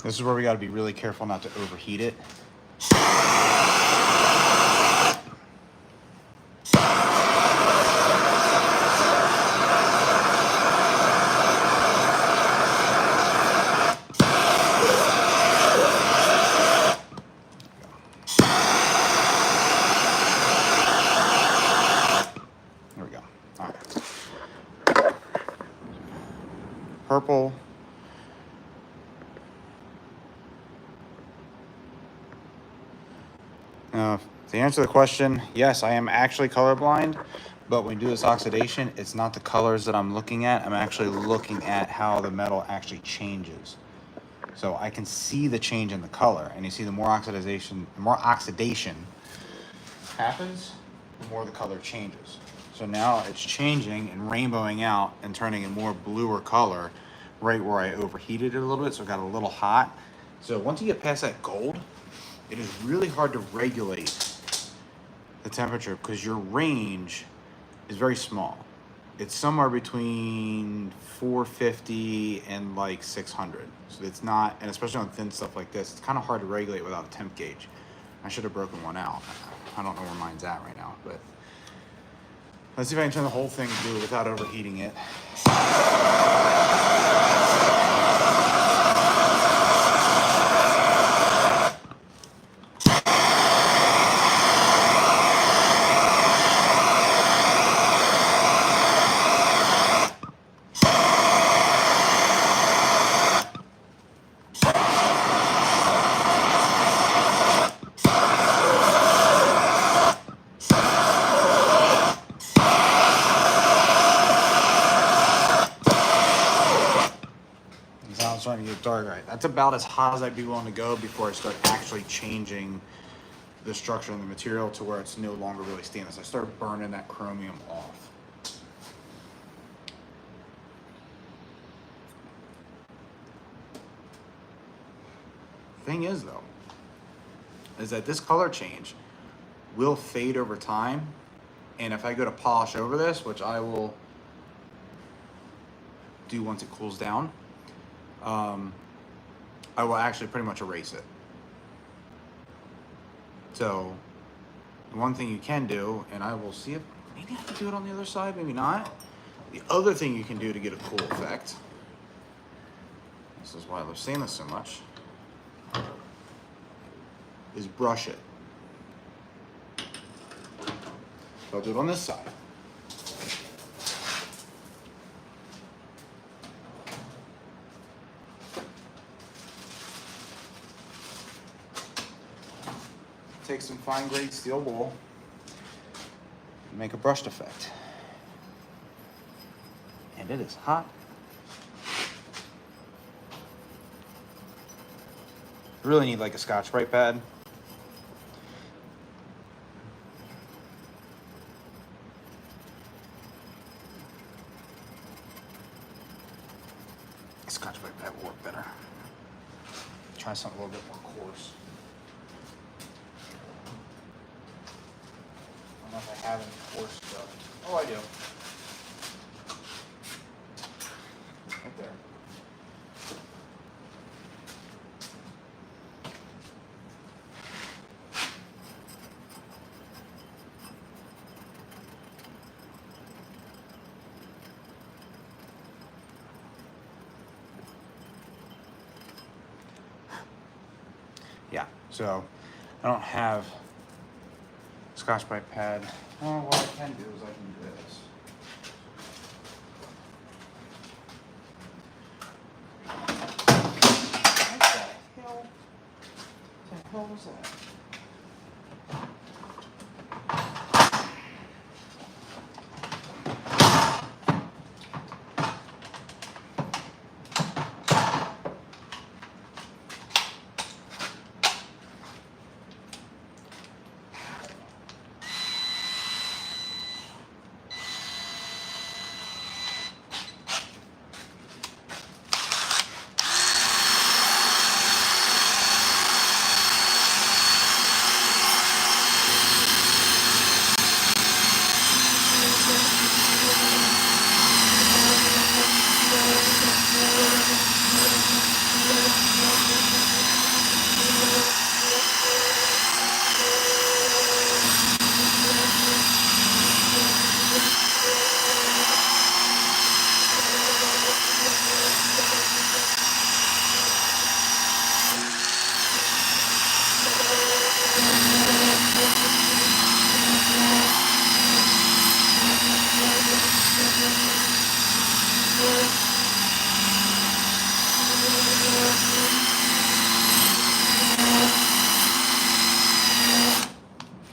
This is where we got to be really careful not to overheat it. There we go. All right. Purple. To answer the question, yes, I am actually colorblind, but when we do this oxidation, it's not the colors that I'm looking at. I'm actually looking at how the metal actually changes. So I can see the change in the color, and you see the more oxidation happens, the more the color changes. So now it's changing and rainbowing out and turning a more bluer color right where I overheated it a little bit, so it got a little hot. So once you get past that gold, it is really hard to regulate the temperature because your range is very small. It's somewhere between 450 and like 600. So it's not, and especially on thin stuff like this, it's kind of hard to regulate without a temp gauge. I should have broken one out. I don't know where mine's at right now, but let's see if I can turn the whole thing blue without overheating it. Starting to get dark. Right, that's about as hot as I'd be willing to go before I start actually changing the structure and the material to where it's no longer really stainless. I start burning that chromium off. Thing is though, is that this color change will fade over time, and if I go to polish over this, which I will do once it cools down, I will actually pretty much erase it. So the one thing you can do, and I will see if maybe I can do it on the other side, maybe not. The other thing you can do to get a cool effect, this is why I love stainless so much, is brush it. So I'll do it on this side. Take some fine grade steel wool and make a brushed effect. And it is hot. You really need like a Scotch-Brite pad. A Scotch-Brite pad will work better. Try something a little bit more coarse. I don't know if I have any coarse stuff. Oh, I do. Right there. Yeah, so I don't have Scotch-Brite pad. Oh, what I can do is I can do this. was that?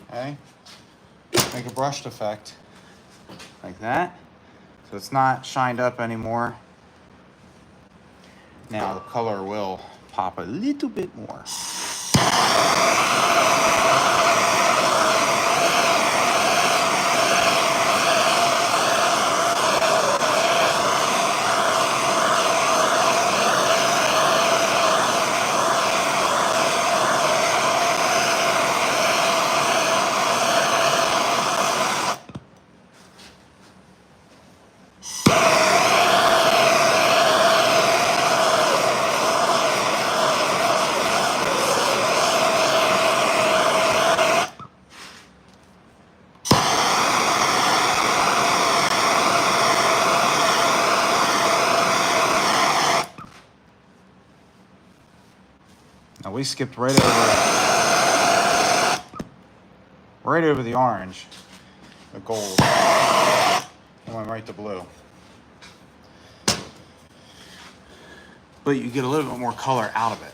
Okay, make a brushed effect like that, so it's not shined up anymore. Now the color will pop a little bit more. Now we skipped right over the orange, the gold, and went right to blue. But you get a little bit more color out of it.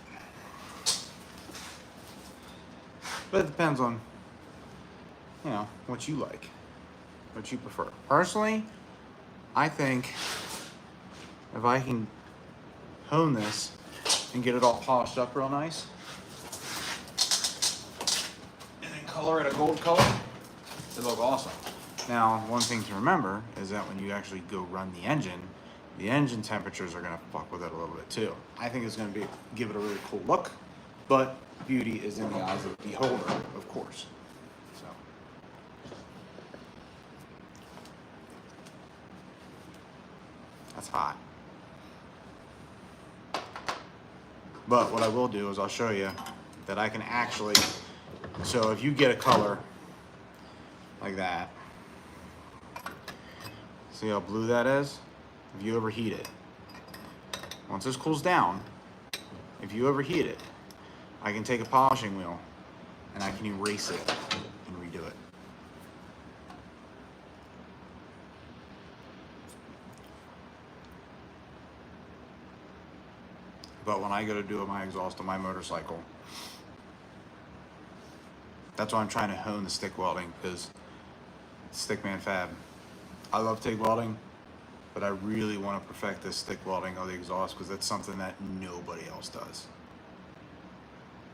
But it depends on, what you like, what you prefer. Personally, I think if I can hone this and get it all polished up real nice, and then color it a gold color, it'll look awesome. Now, one thing to remember is that when you actually go run the engine temperatures are gonna fuck with it a little bit too. I think it's gonna give it a really cool look, but beauty is in the eyes of the beholder, of course. So. That's hot. But what I will do is I'll show you that I can actually, so if you get a color like that, see how blue that is? If you overheat it, once this cools down, if you overheat it, I can take a polishing wheel and I can erase it and redo it. But when I go to do my exhaust on my motorcycle, that's why I'm trying to hone the stick welding, because Stickman Fab. I love TIG welding, but I really want to perfect this stick welding of the exhaust because that's something that nobody else does.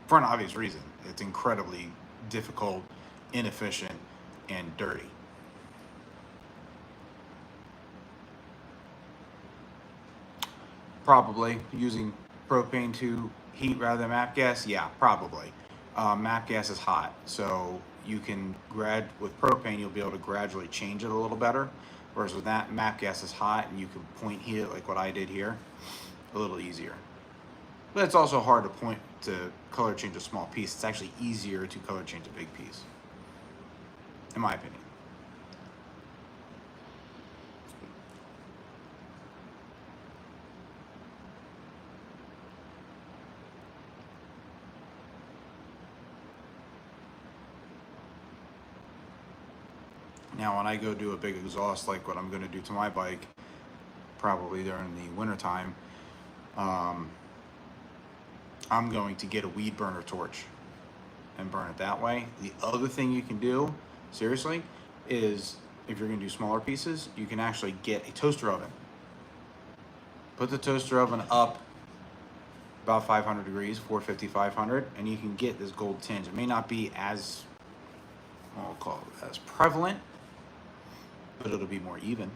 For an obvious reason. It's incredibly difficult, inefficient, and dirty. Probably using propane to heat rather than MAP gas? Yeah, probably. MAP gas is hot, so you can with propane you'll be able to gradually change it a little better, whereas with that MAP gas is hot and you can point heat it like what I did here, a little easier. But it's also hard to color change a small piece. It's actually easier to color change a big piece, in my opinion. Now, when I go do a big exhaust like what I'm going to do to my bike, probably during the wintertime, I'm going to get a weed burner torch. and burn it that way. The other thing you can do, seriously, is if you're gonna do smaller pieces, you can actually get a toaster oven. Put the toaster oven up about 500 degrees, 450, 500, and you can get this gold tinge. It may not be as, I'll call it, as prevalent, but it'll be more even.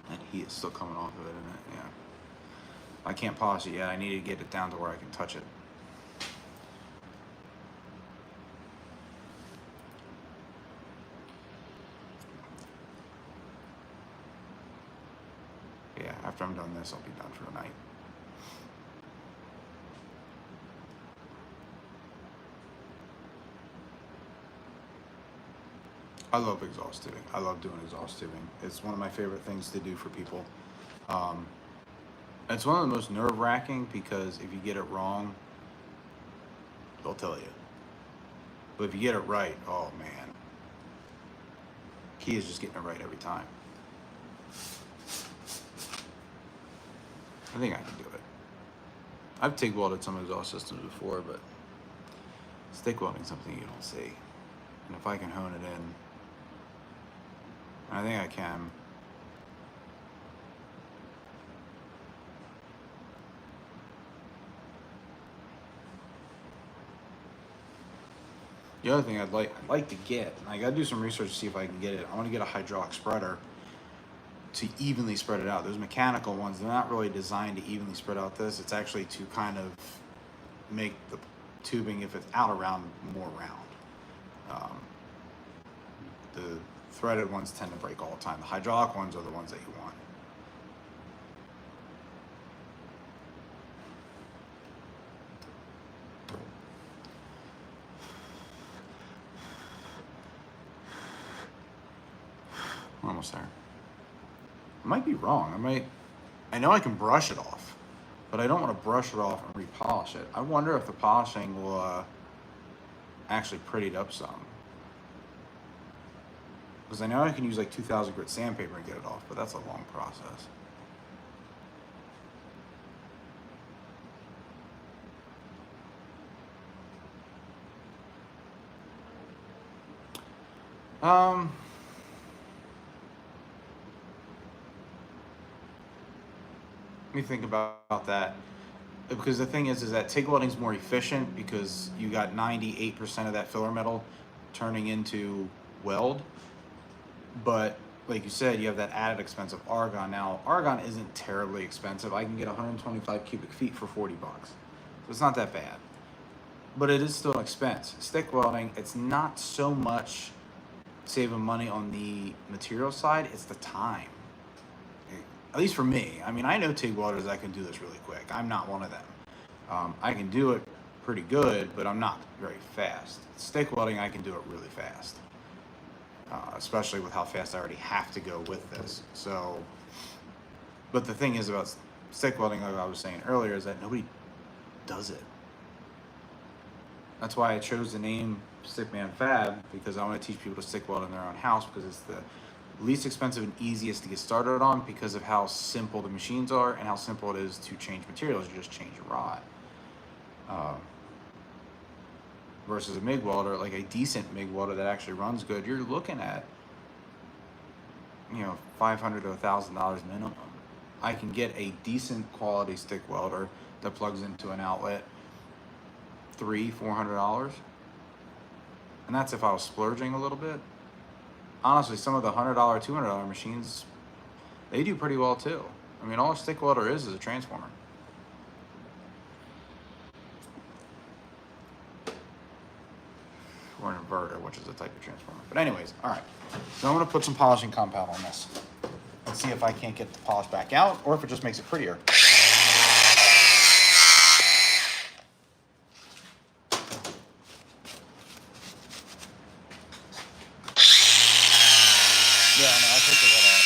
And heat is still coming off of it, isn't it? Yeah. I can't polish it yet. I need to get it down to where I can touch it. Yeah, after I'm done this, I'll be done for the night. I love exhaust tubing. I love doing exhaust tubing. It's one of my favorite things to do for people. It's one of the most nerve-wracking because if you get it wrong, they'll tell you. But if you get it right, oh man. Key is just getting it right every time. I think I can do it. I've TIG welded some exhaust systems before, but stick welding is something you don't see. And if I can hone it in, I think I can. The other thing I'd like to get, and I gotta do some research to see if I can get it. I want to get a hydraulic spreader to evenly spread it out. Those mechanical ones, they're not really designed to evenly spread out this. It's actually to kind of make the tubing, if it's out around, more round. The threaded ones tend to break all the time. The hydraulic ones are the ones that you want. We're almost there. I might be wrong. I know I can brush it off, but I don't want to brush it off and repolish it. I wonder if the polishing will actually pretty it up some. Because I know I can use like 2000 grit sandpaper and get it off, but that's a long process. Let me think about that. Because the thing is that TIG welding is more efficient because you got 98% of that filler metal turning into weld. But like you said, you have that added expense of argon. Now, argon isn't terribly expensive. I can get 125 cubic feet for 40 bucks. So it's not that bad. But it is still an expense. Stick welding, it's not so much saving money on the material side, it's the time. At least for me. I mean, I know TIG welders that can do this really quick. I'm not one of them. I can do it pretty good, but I'm not very fast. Stick welding, I can do it really fast. Especially with how fast I already have to go with this. So, but the thing is about stick welding, like I was saying earlier, is that nobody does it. That's why I chose the name Stickman Fab, because I want to teach people to stick weld in their own house, because it's the least expensive and easiest to get started on because of how simple the machines are and how simple it is to change materials. You just change a rod. Versus a MIG welder, like a decent MIG welder that actually runs good, you're looking at, $500 to $1,000 minimum. I can get a decent quality stick welder that plugs into an outlet, $300-400, and that's if I was splurging a little bit. Honestly, some of the $100, $200 machines, they do pretty well too. I mean, all a stick welder is a transformer. Or an inverter, which is a type of transformer. But anyways, all right. So I'm gonna put some polishing compound on this and see if I can't get the polish back out or if it just makes it prettier. Yeah, no, I took the lid off.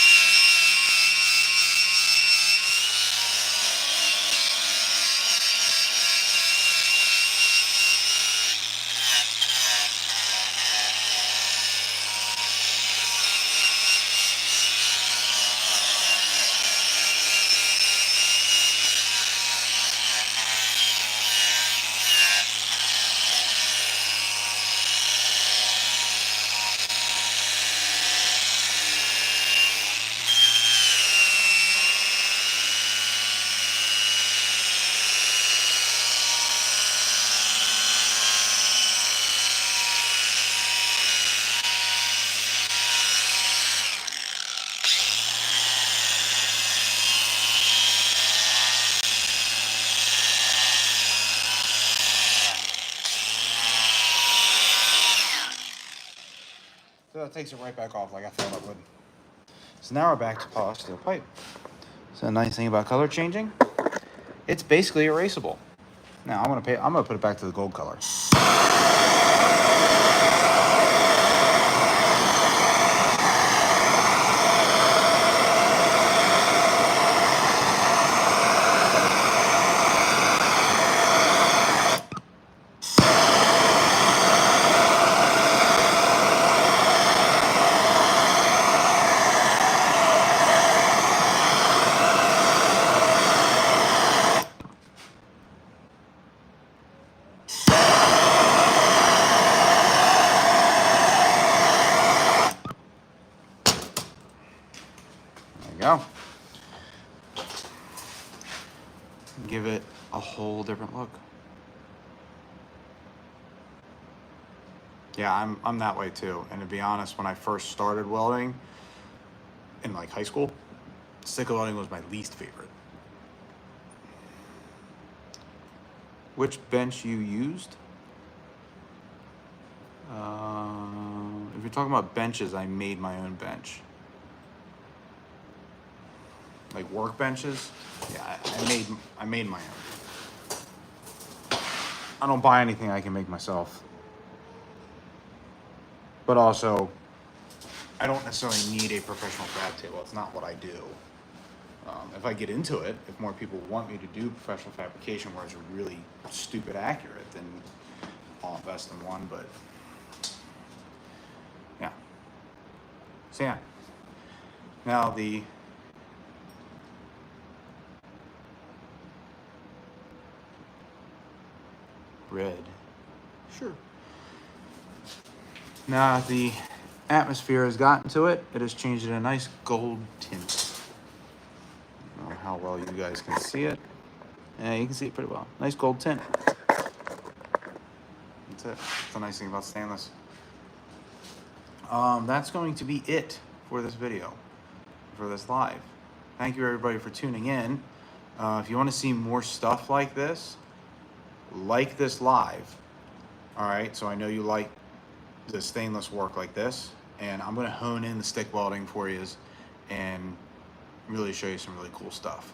So that takes it right back off like I thought it would. So now we're back to polished steel pipe. So the nice thing about color changing, it's basically erasable. Now I'm gonna put it back to the gold color. Go. Give it a whole different look. Yeah, I'm that way too. And to be honest, when I first started welding in like high school, stick welding was my least favorite. Which bench you used? If you're talking about benches, I made my own bench. Like work benches, yeah, I made my own. I don't buy anything I can make myself. But also, I don't necessarily need a professional fab table. It's not what I do. If I get into it, if more people want me to do professional fabrication where it's really stupid accurate, then I'll invest in one. But yeah. So yeah. Now the red. Sure. Now the atmosphere has gotten to it. It has changed it a nice gold tint. I don't know how well you guys can see it. Yeah, you can see it pretty well. Nice gold tint. That's it. That's the nice thing about stainless. That's going to be it for this video, for this live. Thank you everybody for tuning in. If you want to see more stuff like this live. All right, so I know you like the stainless work like this, and I'm going to hone in the stick welding for you and really show you some really cool stuff.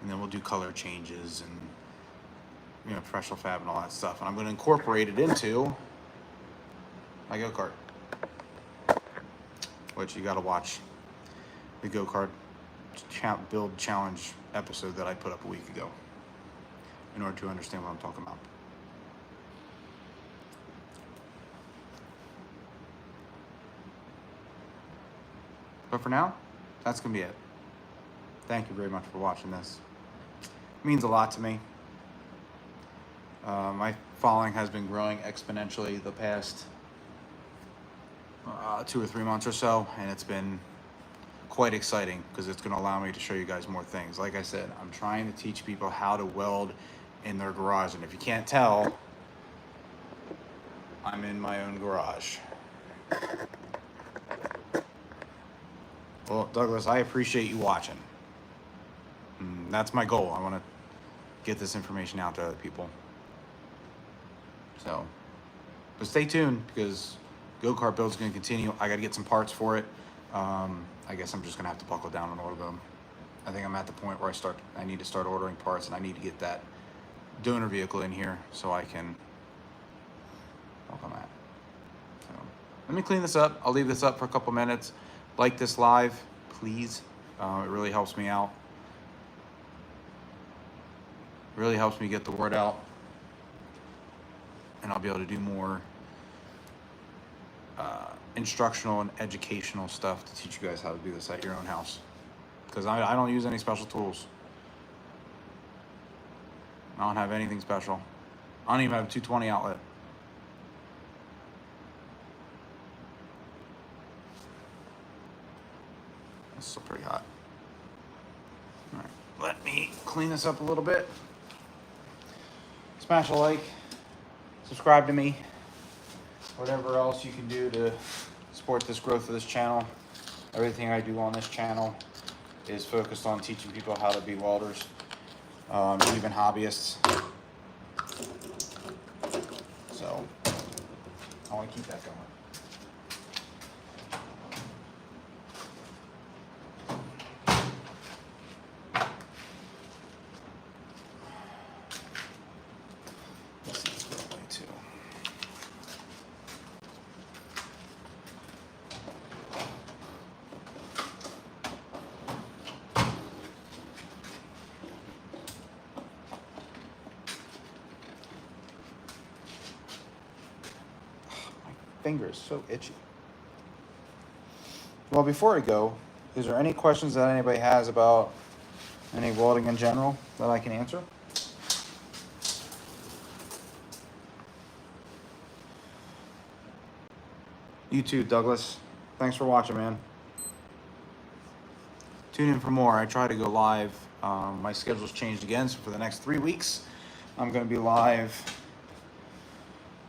And then we'll do color changes and professional fab and all that stuff. And I'm going to incorporate it into my go-kart, which you got to watch the go-kart build challenge episode that I put up a week ago in order to understand what I'm talking about. But for now, that's going to be it. Thank you very much for watching this. It means a lot to me. My following has been growing exponentially the past 2 or 3 months or so, and it's been quite exciting because it's going to allow me to show you guys more things. Like I said, I'm trying to teach people how to weld in their garage, and if you can't tell, I'm in my own garage. Well, Douglas, I appreciate you watching. That's my goal. I want to get this information out to other people. So, but stay tuned because go-kart build's going to continue. I got to get some parts for it. I guess I'm just going to have to buckle down and order them. I think I'm at the point where I need to start ordering parts, and I need to get that donor vehicle in here so I can work on that. So, let me clean this up. I'll leave this up for a couple minutes. Like this live, please. It really helps me out. Really helps me get the word out. And I'll be able to do more instructional and educational stuff to teach you guys how to do this at your own house. Because I don't use any special tools. I don't have anything special. I don't even have a 220 outlet. It's still pretty hot. All right, let me clean this up a little bit. Smash a like, subscribe to me, whatever else you can do to support this growth of this channel. Everything I do on this channel is focused on teaching people how to be welders, even hobbyists. So I want to keep that going. fingers so itchy. Well, before I go, is there any questions that anybody has about any welding in general that I can answer? You too, Douglas. Thanks for watching, man. Tune in for more. I try to go live. My schedule's changed again, so for the next 3 weeks, I'm going to be live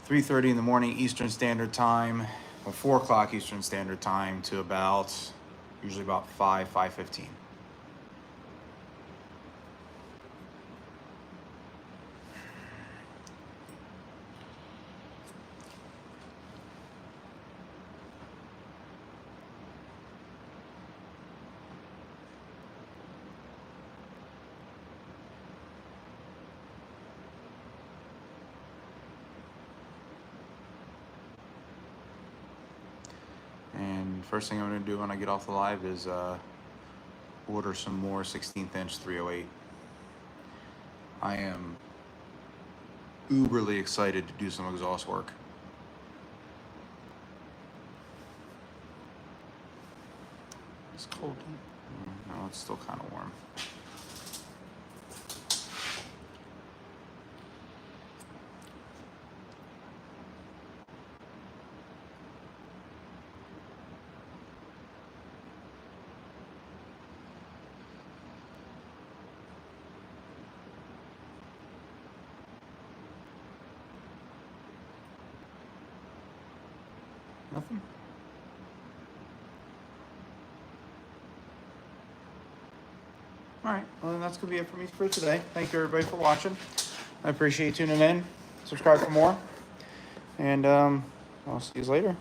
3:30 in the morning Eastern Standard Time, or 4 o'clock Eastern Standard Time to usually about 5:15. And first thing I'm going to do when I get off the live is order some more 16th inch 308. I am uberly excited to do some exhaust work. It's cold. No, it's still kind of warm. Nothing? Alright, well then that's going to be it for me for today. Thank you everybody for watching. I appreciate you tuning in. Subscribe for more. And I'll see you later.